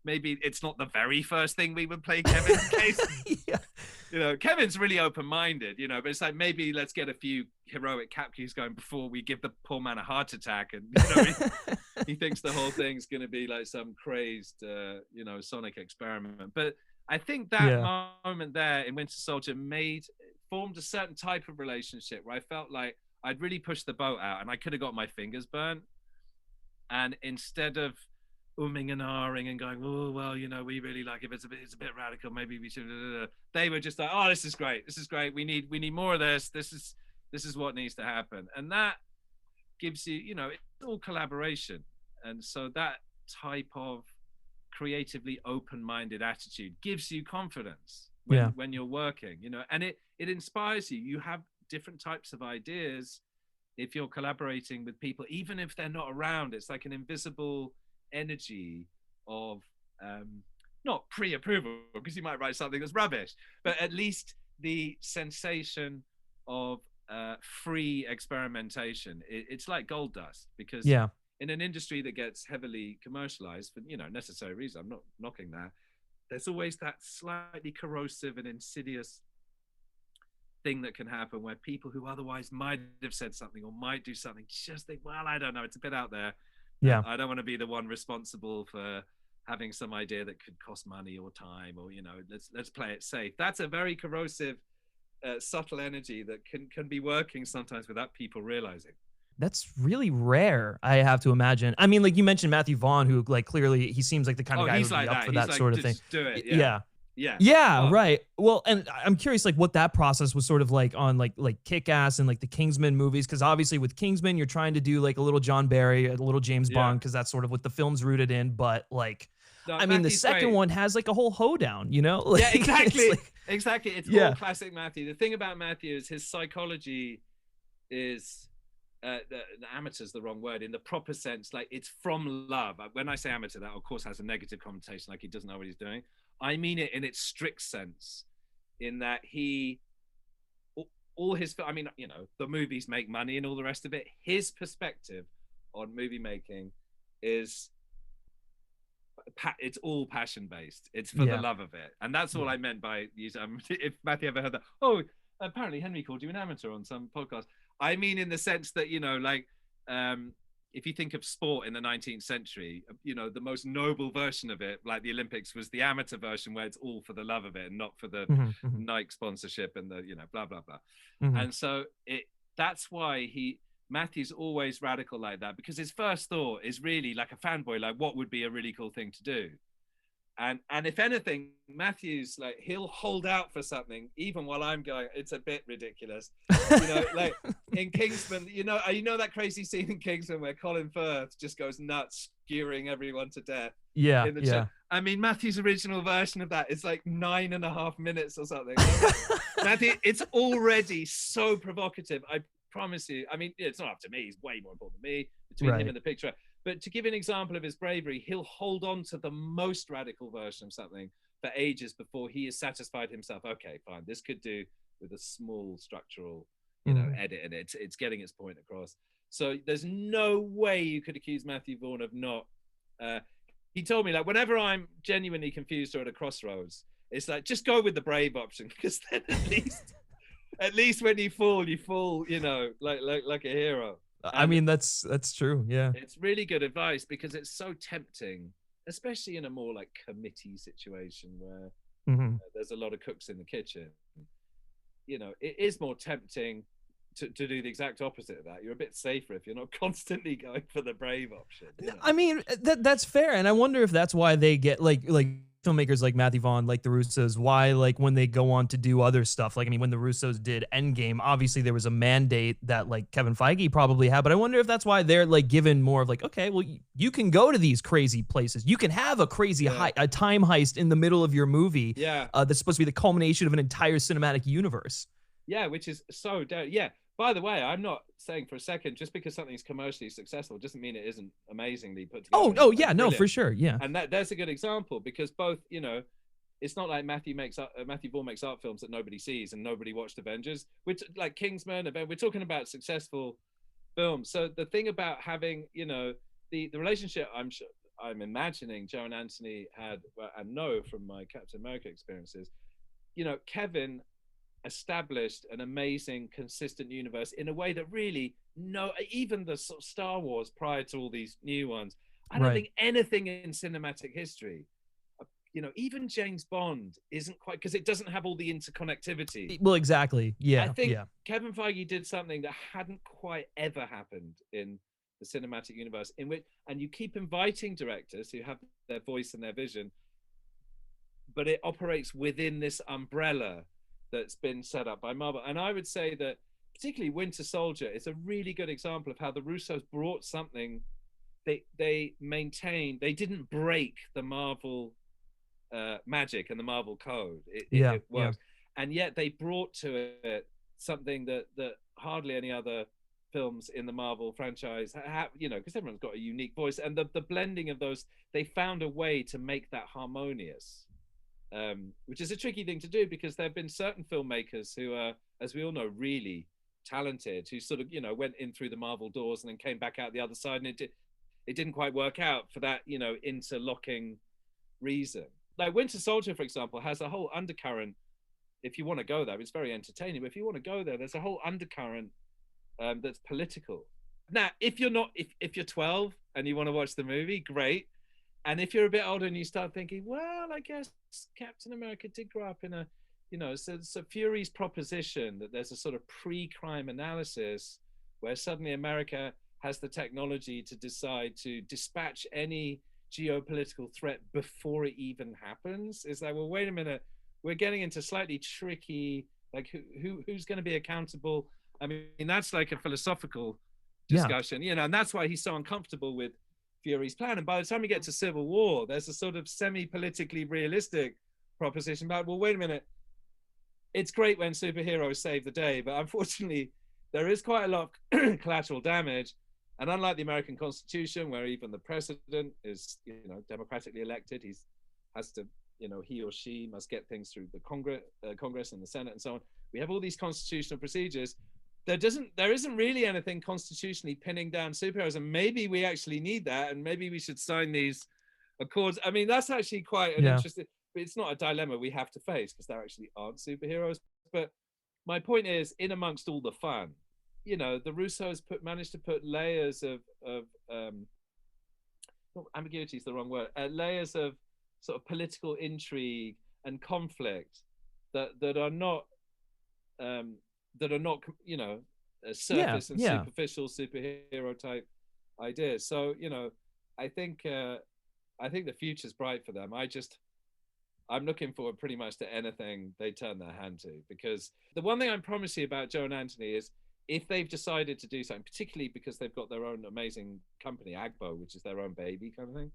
[SPEAKER 1] Maybe it's not the very first thing we would play Kevin in case.
[SPEAKER 4] Yeah.
[SPEAKER 1] You know, Kevin's really open-minded, you know, but it's like, maybe let's get a few heroic cap cues going before we give the poor man a heart attack. And, you know, he thinks the whole thing's going to be like some crazed, you know, sonic experiment. But I think that moment there in Winter Soldier formed a certain type of relationship where I felt like I'd really pushed the boat out and I could have got my fingers burnt. And instead of umming and ahhing and going, oh, well, you know, we really like it. It's a bit radical. Maybe we should. They were just like, oh, this is great. This is great. We need more of this. This is what needs to happen. And that gives you, you know, it's all collaboration. And so that type of creatively open-minded attitude gives you confidence when you're working, you know, and it inspires you. You have different types of ideas if you're collaborating with people, even if they're not around. It's like an invisible energy of not pre-approval, because you might write something that's rubbish, but at least the sensation of free experimentation. It's like gold dust, because in an industry that gets heavily commercialized for, you know, necessary reasons, I'm not knocking that, there's always that slightly corrosive and insidious thing that can happen where people who otherwise might have said something or might do something just think, well, I don't know, it's a bit out there. I don't want to be the one responsible for having some idea that could cost money or time, or, you know, let's play it safe. That's a very corrosive, subtle energy that can be working sometimes without people realizing.
[SPEAKER 4] That's really rare, I have to imagine. I mean, like you mentioned Matthew Vaughn, who like clearly he seems like the kind of guy who'd be up for that sort of thing.
[SPEAKER 1] Do it.
[SPEAKER 4] Yeah, right. Well, and I'm curious, like, what that process was sort of like on like Kick-Ass and like the Kingsman movies, because obviously with Kingsman you're trying to do like a little John Barry, a little James Bond, because that's sort of what the film's rooted in. But like, I mean, the second one has like a whole hoedown, you know? Like,
[SPEAKER 1] yeah, exactly.
[SPEAKER 4] It's
[SPEAKER 1] all classic Matthew. The thing about Matthew is his psychology is. The amateur's the wrong word in the proper sense. Like, it's from love. When I say amateur, that of course has a negative connotation, like he doesn't know what he's doing. I mean it in its strict sense, in that all his, I mean, you know, the movies make money and all the rest of it. His perspective on movie making is, it's all passion based. It's for the love of it, and that's all I meant by using. If Matthew ever heard that, oh, apparently Henry called you an amateur on some podcast. I mean, in the sense that, you know, like, if you think of sport in the 19th century, you know, the most noble version of it, like the Olympics, was the amateur version where it's all for the love of it and not for the Nike sponsorship and the, you know, blah, blah, blah. And so that's why Matthew's always radical like that, because his first thought is really like a fanboy, like what would be a really cool thing to do. And if anything, Matthew's like, he'll hold out for something even while I'm going, it's a bit ridiculous, you know, like in Kingsman, you know that crazy scene in Kingsman where Colin Firth just goes nuts, skewering everyone to death. I mean, Matthew's original version of that is like 9.5 minutes or something. Matthew, it's already so provocative, I promise you. I mean, it's not up to me, he's way more important than me, between him and the picture. But to give an example of his bravery, he'll hold on to the most radical version of something for ages before he has satisfied himself. Okay, fine, this could do with a small structural, you know, edit, and it's getting its point across. So there's no way you could accuse Matthew Vaughn of not. He told me, like, whenever I'm genuinely confused or at a crossroads, it's like, just go with the brave option, because then at least when you fall, you know, like a hero.
[SPEAKER 4] I mean, that's true. Yeah.
[SPEAKER 1] It's really good advice, because it's so tempting, especially in a more like committee situation where there's a lot of cooks in the kitchen. You know, it is more tempting to do the exact opposite of that. You're a bit safer if you're not constantly going for the brave option. You know?
[SPEAKER 4] I mean, that's fair, and I wonder if that's why they get like filmmakers like Matthew Vaughn, like the Russos, why like when they go on to do other stuff, like I mean, when the Russos did Endgame, obviously there was a mandate that like Kevin Feige probably had, but I wonder if that's why they're like given more of like, okay, well you can go to these crazy places, you can have a crazy a time heist in the middle of your movie, that's supposed to be the culmination of an entire cinematic universe.
[SPEAKER 1] Yeah, which is so dope. Yeah. By the way, I'm not saying for a second just because something's commercially successful doesn't mean it isn't amazingly put together.
[SPEAKER 4] Oh yeah, no, for sure, yeah.
[SPEAKER 1] And there's a good example because both, you know, it's not like Matthew Vaughn makes art films that nobody sees and nobody watched Avengers, which like Kingsman. We're talking about successful films. So the thing about having, you know, the relationship I'm imagining Joe and Anthony had, and know from my Captain America experiences, you know, Kevin established an amazing consistent universe in a way that really even the sort of Star Wars prior to all these new ones, I don't think anything in cinematic history, you know, even James Bond isn't quite, because it doesn't have all the interconnectivity.
[SPEAKER 4] Well, exactly. Yeah.
[SPEAKER 1] I think Kevin Feige did something that hadn't quite ever happened in the cinematic universe, in which, and you keep inviting directors who have their voice and their vision, but it operates within this umbrella that's been set up by Marvel. And I would say that particularly Winter Soldier is a really good example of how the Russos brought something they maintained. They didn't break the Marvel magic and the Marvel code. It worked. And yet they brought to it something that hardly any other films in the Marvel franchise have, you know, because everyone's got a unique voice, and the blending of those, they found a way to make that harmonious. Which is a tricky thing to do because there have been certain filmmakers who are, as we all know, really talented, who sort of, you know, went in through the Marvel doors and then came back out the other side, and it didn't quite work out for that, you know, interlocking reason. Like Winter Soldier, for example, has a whole undercurrent. If you want to go there, it's very entertaining, but if you want to go there, there's a whole undercurrent that's political. Now, if you're 12 and you want to watch the movie, great. And if you're a bit older and you start thinking, well, I guess Captain America did grow up in a, you know, so Fury's proposition that there's a sort of pre-crime analysis where suddenly America has the technology to decide to dispatch any geopolitical threat before it even happens. Is like, well, wait a minute, we're getting into slightly tricky, like who's going to be accountable? I mean, that's like a philosophical discussion, you know, and that's why he's so uncomfortable with Fury's plan. And by the time we get to Civil War, there's a sort of semi-politically realistic proposition about, well, wait a minute, it's great when superheroes save the day, but unfortunately there is quite a lot of collateral damage. And unlike the American Constitution, where even the president is, you know, democratically elected, he or she must get things through the Congress and the Senate and so on. We have all these constitutional procedures. There isn't really anything constitutionally pinning down superheroes, and maybe we actually need that, and maybe we should sign these accords. I mean, that's actually quite an interesting, but it's not a dilemma we have to face because there actually aren't superheroes. But my point is, in amongst all the fun, you know, the Russos managed to put layers of ambiguity is the wrong word, layers of sort of political intrigue and conflict that are not you know, surface and superficial superhero type ideas. So, you know, I think the future's bright for them. I'm looking forward pretty much to anything they turn their hand to, because the one thing I promise you about Joe and Anthony is, if they've decided to do something, particularly because they've got their own amazing company, Agbo, which is their own baby kind of thing.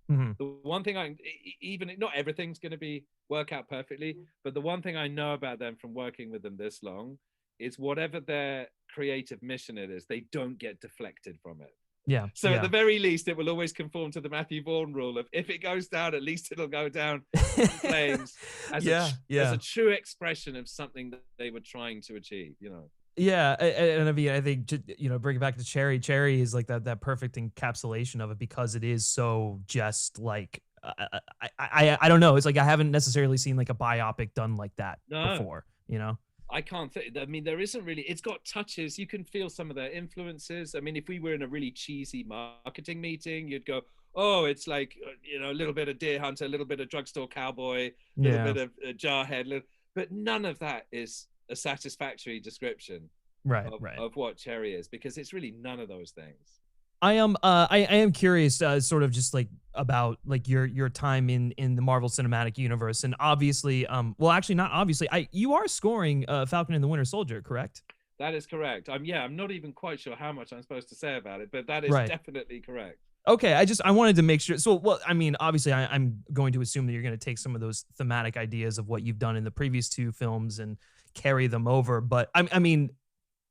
[SPEAKER 1] Mm-hmm. The one thing even not everything's going to work out perfectly, but the one thing I know about them from working with them this long is whatever their creative mission it is, they don't get deflected from it.
[SPEAKER 4] Yeah.
[SPEAKER 1] So at the very least, it will always conform to the Matthew Vaughn rule of, if it goes down, at least it'll go down in flames as a true expression of something that they were trying to achieve, you know.
[SPEAKER 4] Yeah, and I mean, I think, you know, bring it back to Cherry. Cherry is like that perfect encapsulation of it, because it is so just like I don't know. It's like I haven't necessarily seen like a biopic done like that before. You know,
[SPEAKER 1] I can't think. I mean, there isn't really. It's got touches. You can feel some of their influences. I mean, if we were in a really cheesy marketing meeting, you'd go, "Oh, it's like, you know, a little bit of Deer Hunter, a little bit of Drugstore Cowboy, a little bit of Jarhead," but none of that is a satisfactory description
[SPEAKER 4] Right, right.
[SPEAKER 1] of what Cherry is, because it's really none of those things.
[SPEAKER 4] I am curious, sort of just like about like your time in the Marvel Cinematic Universe, and obviously, well, actually, not obviously, you are scoring Falcon and the Winter Soldier, correct?
[SPEAKER 1] That is correct. I'm not even quite sure how much I'm supposed to say about it, but that is
[SPEAKER 4] Right.
[SPEAKER 1] definitely correct.
[SPEAKER 4] Okay, I wanted to make sure. So, well, I mean, obviously, I'm going to assume that you're going to take some of those thematic ideas of what you've done in the previous two films and carry them over. But I mean,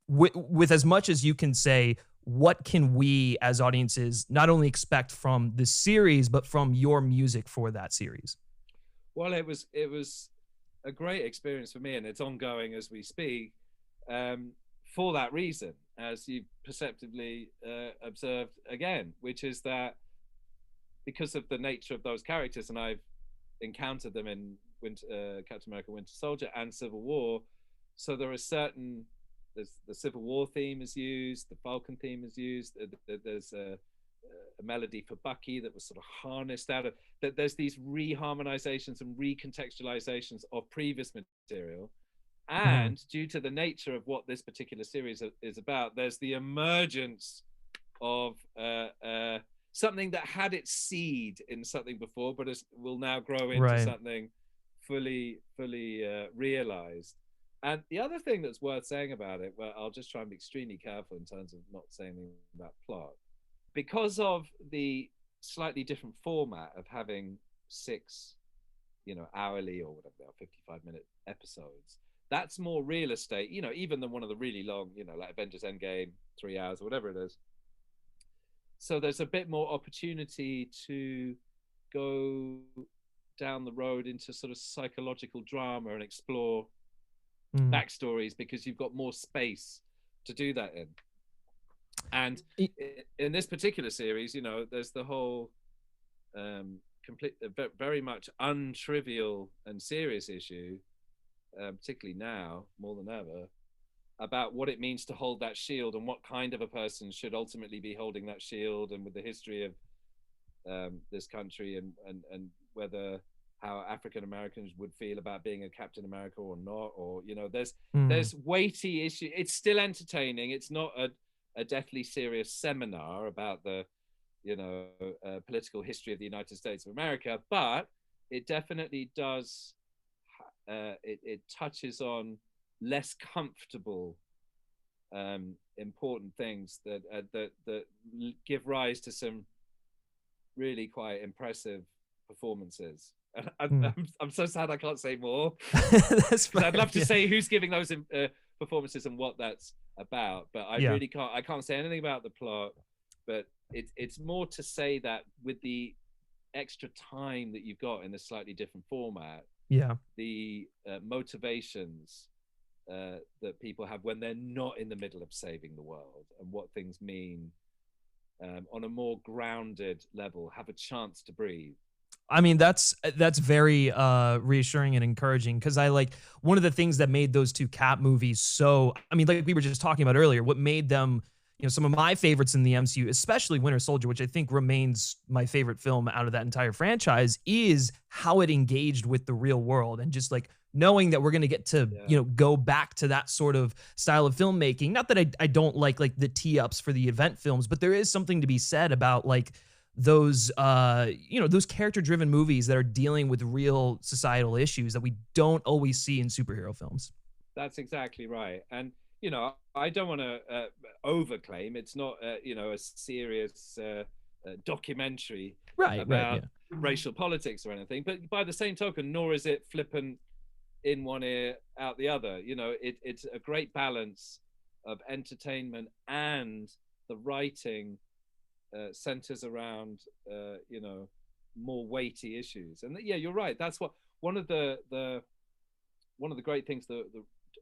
[SPEAKER 4] with as much as you can say, what can we as audiences not only expect from this series, but from your music for that series?
[SPEAKER 1] Well, it was a great experience for me, and it's ongoing as we speak. For that reason, as you perceptively observed again, which is that because of the nature of those characters, and I've encountered them in Captain America: Winter Soldier and Civil War, so there are certain. There's the Civil War theme is used, the Falcon theme is used. There's a melody for Bucky that was sort of harnessed out of that. There's these reharmonizations and recontextualizations of previous material. And due to the nature of what this particular series is about, there's the emergence of something that had its seed in something before, but will now grow into something fully realized. And the other thing that's worth saying about it, well, I'll just try and be extremely careful in terms of not saying anything about plot, because of the slightly different format of having 6, hourly or whatever they are, 55-minute episodes. That's more real estate, even than one of the really long, like Avengers Endgame, 3 hours or whatever it is. So there's a bit more opportunity to go down the road into sort of psychological drama and explore backstories, because you've got more space to do that in. And in this particular series, there's the whole very much untrivial and serious issue, particularly now more than ever, about what it means to hold that shield and what kind of a person should ultimately be holding that shield, and with the history of this country, and whether how African Americans would feel about being a Captain America or not, or there's weighty issue. It's still entertaining. It's not a deathly serious seminar about the political history of the United States of America, but it definitely does. It touches on less comfortable, important things that give rise to some really quite impressive performances. I'm so sad I can't say more.
[SPEAKER 4] That's fair.
[SPEAKER 1] I'd love to say who's giving those performances and what that's about, but I really can't. I can't say anything about the plot. But it's more to say that with the extra time that you've got in a slightly different format, the motivations that people have when they're not in the middle of saving the world, and what things mean on a more grounded level, have a chance to breathe.
[SPEAKER 4] I mean, that's very reassuring and encouraging, because I like one of the things that made those two Cap movies so, I mean, like we were just talking about earlier, what made them, some of my favorites in the MCU, especially Winter Soldier, which I think remains my favorite film out of that entire franchise, is how it engaged with the real world, and just like knowing that we're going to get to, go back to that sort of style of filmmaking. Not that I don't like the tee-ups for the event films, but there is something to be said about like those those character-driven movies that are dealing with real societal issues that we don't always see in superhero films.
[SPEAKER 1] That's exactly right. And I don't want to overclaim. It's not a serious documentary about racial politics or anything, but by the same token, nor is it flippant in one ear out the other. It's a great balance of entertainment, and the writing centers around more weighty issues. And you're right, that's what one of the great things that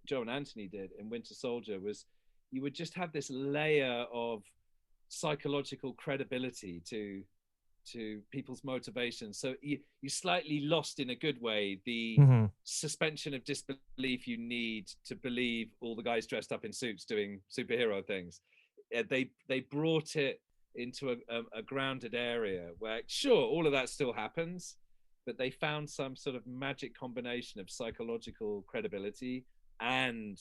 [SPEAKER 1] Joe and Anthony did in Winter Soldier was you would just have this layer of psychological credibility to people's motivations. So you slightly lost, in a good way, the suspension of disbelief you need to believe all the guys dressed up in suits doing superhero things. They brought it into a grounded area where, sure, all of that still happens, but they found some sort of magic combination of psychological credibility and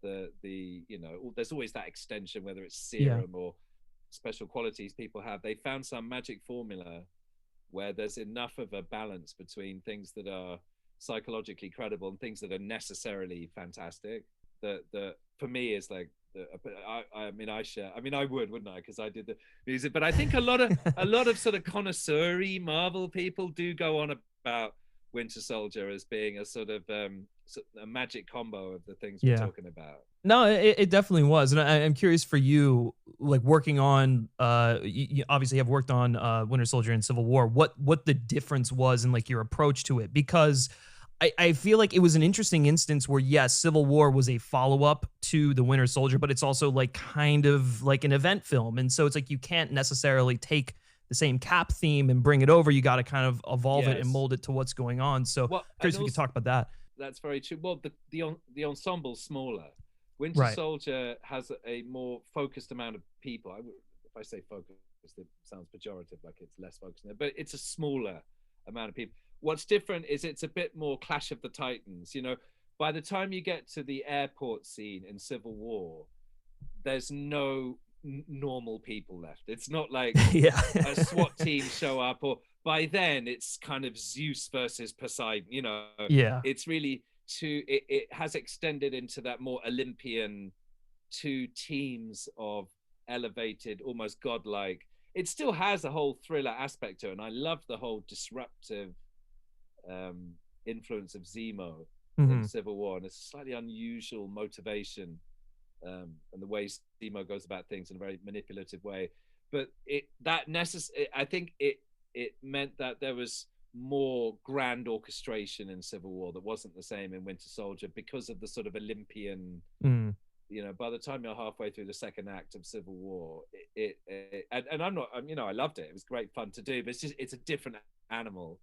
[SPEAKER 1] there's always that extension, whether it's serum or special qualities people have. They found some magic formula where there's enough of a balance between things that are psychologically credible and things that are necessarily fantastic. That for me is like, I wouldn't I? Because I did the music, but I think a lot of sort of connoisseur-y Marvel people do go on about Winter Soldier as being a sort of a magic combo of the things we're talking about.
[SPEAKER 4] No, it definitely was. And I'm curious for you, like working on, you obviously have worked on Winter Soldier and Civil War, what the difference was in like your approach to it, because I feel like it was an interesting instance where, yes, Civil War was a follow-up to the Winter Soldier, but it's also like kind of like an event film. And so it's like you can't necessarily take the same Cap theme and bring it over. You got to kind of evolve it and mold it to what's going on. So curious if we could talk about that.
[SPEAKER 1] That's very true. Well, the ensemble's smaller. Winter Soldier has a more focused amount of people. If I say focused, it sounds pejorative, like it's less focused, but it's a smaller amount of people. What's different is it's a bit more Clash of the Titans. You know, by the time you get to the airport scene in Civil War, there's no normal people left. It's not like a SWAT team show up, or by then it's kind of Zeus versus Poseidon. You know, it's really it has extended into that more Olympian, two teams of elevated, almost godlike. It still has a whole thriller aspect to it, and I love the whole disruptive influence of Zemo in Civil War, and it's a slightly unusual motivation, and the way Zemo goes about things in a very manipulative way. But I think it meant that there was more grand orchestration in Civil War that wasn't the same in Winter Soldier, because of the sort of Olympian. You know, by the time you're halfway through the second act of Civil War, and I'm not, you know, I loved it. It was great fun to do, but it's a different animal.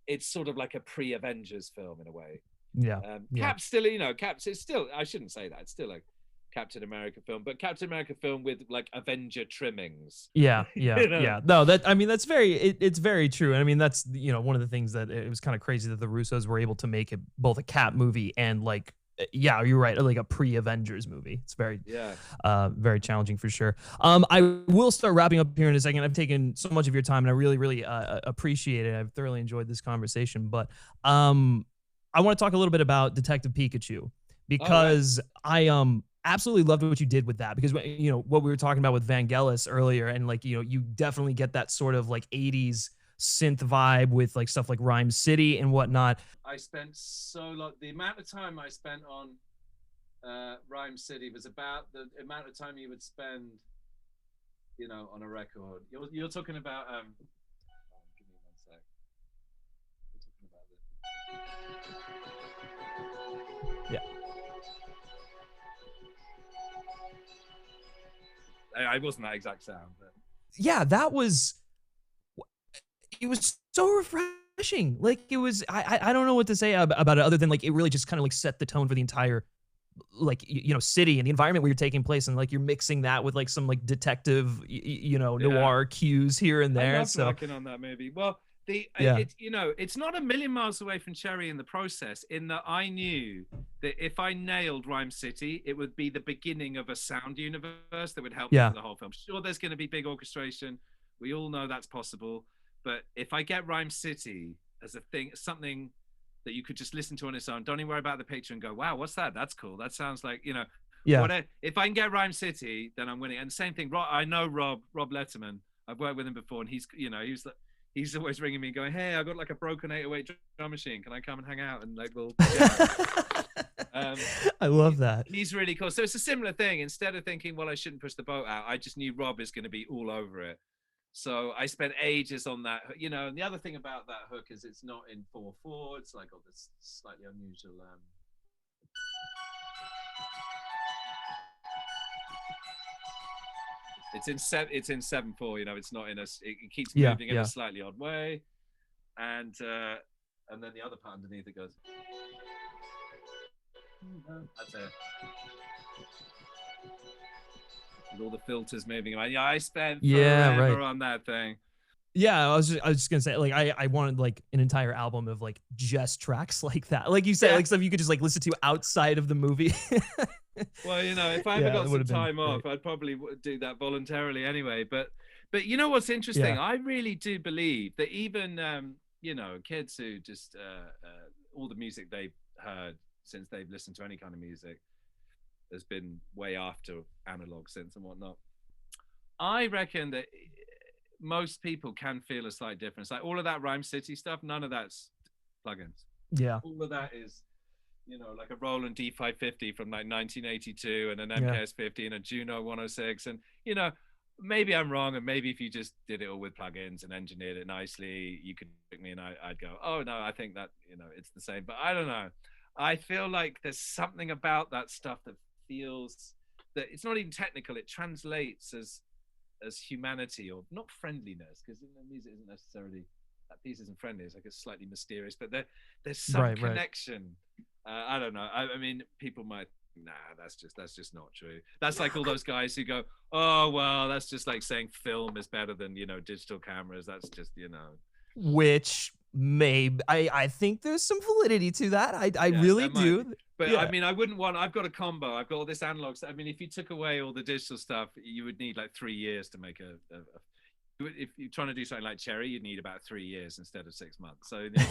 [SPEAKER 1] It's sort of like a pre-Avengers film in a way. Cap's still, you know, it's still, I shouldn't say that, it's still a Captain America film, but Captain America film with like Avenger trimmings. You know?
[SPEAKER 4] No, that's it's very true. And I mean, that's, you know, one of the things that it was kind of crazy that the Russos were able to make it both a Cap movie and like, you're right, like a pre-Avengers movie. It's very very challenging for sure. I will start wrapping up here in a second. I've taken so much of your time and I really appreciate it. I've thoroughly enjoyed this conversation, but I want to talk a little bit about Detective Pikachu, because I absolutely loved what you did with that, because, you know, what we were talking about with Vangelis earlier, and like, you know, you definitely get that sort of like 80s synth vibe with like stuff like Rhyme City and whatnot.
[SPEAKER 1] I spent so long, the amount of time I spent on Rhyme City was about the amount of time you would spend, you know, on a record. You're talking about give me 1 sec. You're talking about I wasn't that exact sound, but
[SPEAKER 4] it was so refreshing. Like, it was, I don't know what to say about it other than like, it really just kind of like set the tone for the entire, like, you know, city and the environment where you're taking place. And like, you're mixing that with like some like detective, you know, noir cues here and there.
[SPEAKER 1] I loved working on that movie. Well, you know, it's not a million miles away from Cherry in the process, in that I knew that if I nailed Rhyme City, it would be the beginning of a sound universe that would help me with the whole film. Sure, there's going to be big orchestration. We all know that's possible. But if I get Rhyme City as a thing, something that you could just listen to on its own, don't even worry about the picture and go, wow, what's that? That's cool. That sounds like, you know, whatever. If I can get Rhyme City, then I'm winning. And same thing, I know Rob Letterman. I've worked with him before, and he's, you know, he's always ringing me going, hey, I got like a broken 808 drum machine. Can I come and hang out? And like, we'll
[SPEAKER 4] I love that.
[SPEAKER 1] He's really cool. So it's a similar thing. Instead of thinking, well, I shouldn't push the boat out, I just knew Rob is going to be all over it. So I spent ages on that, you know. And the other thing about that hook is it's not in 4/4. It's like this slightly unusual. It's in 7/4. You know, it's not in a. It keeps moving in a slightly odd way, and then the other part underneath it goes. That's it. With all the filters moving around. Yeah, I spent forever on that thing.
[SPEAKER 4] Yeah, I was just gonna say, like, I wanted like an entire album of like just tracks like that. Like you said, like stuff you could just like listen to outside of the movie.
[SPEAKER 1] Well, you know, if I ever got some time off, I'd probably do that voluntarily anyway. But you know what's interesting? I really do believe that even you know, kids who just all the music they've heard since they've listened to any kind of music has been way after analog synths and whatnot. I reckon that most people can feel a slight difference. Like all of that Rhyme City stuff, none of that's plugins.
[SPEAKER 4] Yeah.
[SPEAKER 1] All of that is, you know, like a Roland D550 from like 1982 and an MKS50 and a Juno 106. And, you know, maybe I'm wrong. And maybe if you just did it all with plugins and engineered it nicely, you could pick me and I'd go, oh, no, I think that, you know, it's the same. But I don't know. I feel like there's something about that stuff that feels that it's not even technical. It translates as humanity, or not friendliness, because music isn't necessarily, that piece isn't friendly. It's like it's slightly mysterious, but there's some connection. I don't know. I mean, people might, nah, that's just not true. That's like all those guys who go, oh well, that's just like saying film is better than, you know, digital cameras. That's just, you know,
[SPEAKER 4] which I think there's some validity to that. I really do.
[SPEAKER 1] But I mean, I wouldn't want, I've got a combo. I've got all this analog stuff. I mean, if you took away all the digital stuff, you would need like 3 years to make if you're trying to do something like Cherry, you'd need about 3 years instead of 6 months. So you know,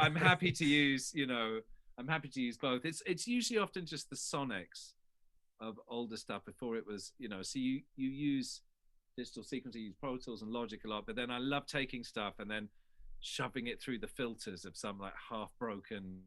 [SPEAKER 1] I'm happy to use, you know, I'm happy to use both. It's usually often just the sonics of older stuff before it was, you know, so you use digital sequencing, you use Pro Tools and Logic a lot, but then I love taking stuff and then shoving it through the filters of some like half broken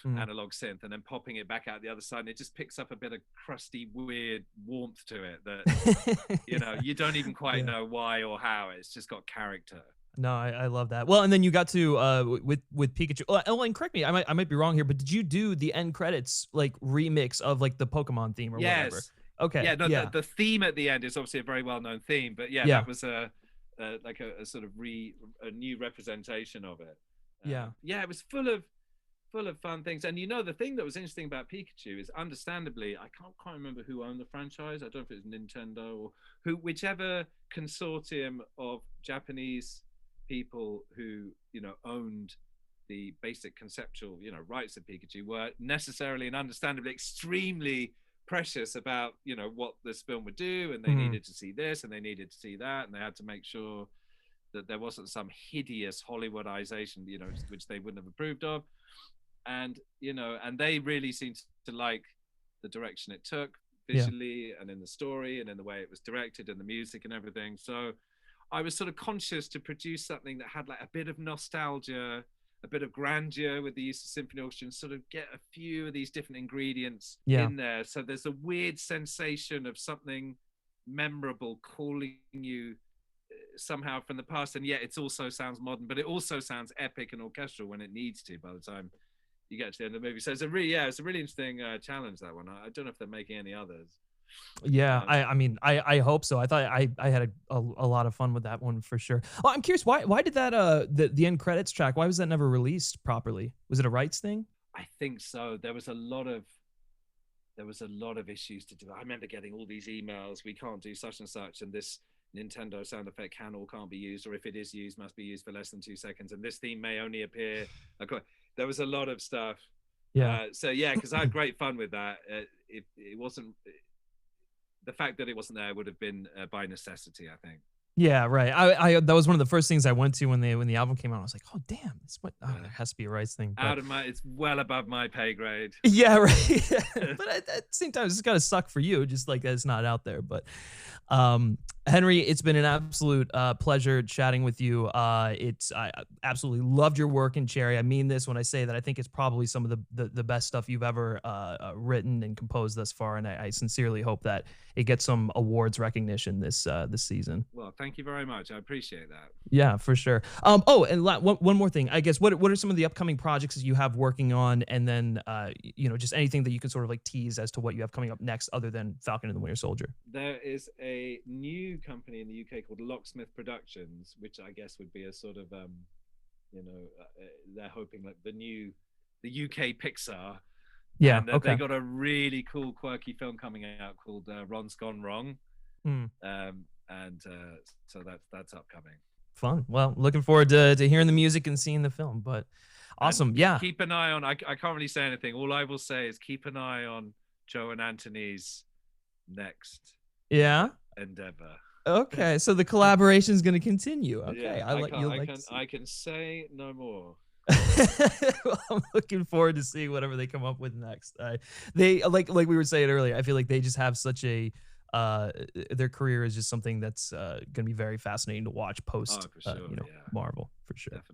[SPEAKER 1] analog synth and then popping it back out the other side, and it just picks up a bit of crusty weird warmth to it that you know, you don't even quite know why or how. It's just got character.
[SPEAKER 4] No, I love that. Well, and then you got to with Pikachu. Oh, and correct me, I might be wrong here, but did you do the end credits like remix of like the Pokemon theme or whatever? Okay.
[SPEAKER 1] Yeah, no, the theme at the end is obviously a very well-known theme, but that was like a sort of a new representation of it. It was full of fun things. And you know, the thing that was interesting about Pikachu is, understandably, I can't quite remember who owned the franchise. I don't know if it was Nintendo or whichever consortium of Japanese people who, you know, owned the basic conceptual, you know, rights of Pikachu were necessarily and understandably extremely precious about, you know, what this film would do, and they needed to see this and they needed to see that, and they had to make sure that there wasn't some hideous Hollywoodization, you know, which they wouldn't have approved of. And, you know, and they really seemed to like the direction it took visually and in the story and in the way it was directed and the music and everything. So I was sort of conscious to produce something that had like a bit of nostalgia, a bit of grandeur with the use of symphony orchestra, and sort of get a few of these different ingredients in there. So there's a weird sensation of something memorable calling you somehow from the past, and yet it also sounds modern, but it also sounds epic and orchestral when it needs to by the time you get to the end of the movie. So it's a really interesting challenge, that one. I don't know if they're making any others.
[SPEAKER 4] I mean, I hope so. I thought I had a lot of fun with that one for sure. Well, I'm curious, why did that the end credits track, why was that never released properly? Was it a rights thing?
[SPEAKER 1] I think so. There was a lot of issues to do. I remember getting all these emails, we can't do such and such, and this Nintendo sound effect can or can't be used, or if it is used, must be used for less than 2 seconds, and this theme may only appear. There was a lot of stuff. Because I had great fun with that. It wasn't, the fact that it wasn't there would have been by necessity, I think.
[SPEAKER 4] Yeah, right. I that was one of the first things I went to when the album came out. I was like, oh damn, there has to be a rights thing. But
[SPEAKER 1] it's well above my pay grade.
[SPEAKER 4] Yeah, right. But at the same time, it's gotta suck for you, just like that it's not out there. But Henry, it's been an absolute pleasure chatting with you. I absolutely loved your work in Cherry. I mean this when I say that I think it's probably some of the best stuff you've ever written and composed thus far, and I sincerely hope that it gets some awards recognition this season.
[SPEAKER 1] Well, thank you very much. I appreciate that.
[SPEAKER 4] Yeah, for sure. And one more thing, I guess. What are some of the upcoming projects that you have working on, and then you know, just anything that you can sort of like tease as to what you have coming up next, other than Falcon and the Winter Soldier?
[SPEAKER 1] There is a new company in the UK called Locksmith Productions, which I guess would be a sort of you know, they're hoping like the UK Pixar.
[SPEAKER 4] Yeah,
[SPEAKER 1] and they got a really cool, quirky film coming out called Ron's Gone Wrong. So that's upcoming.
[SPEAKER 4] Fun. Well, looking forward to hearing the music and seeing the film. But awesome.
[SPEAKER 1] And keep an eye on. I can't really say anything. All I will say is keep an eye on Joe and Anthony's next
[SPEAKER 4] Yeah.
[SPEAKER 1] endeavor.
[SPEAKER 4] Okay, so the collaboration is going to continue. Okay,
[SPEAKER 1] Yeah, I can say no more.
[SPEAKER 4] Well, I'm looking forward to seeing whatever they come up with next. They like we were saying earlier. I feel like they just have such a their career is just something that's going to be very fascinating to watch post
[SPEAKER 1] For sure,
[SPEAKER 4] Marvel for sure.
[SPEAKER 1] Definitely.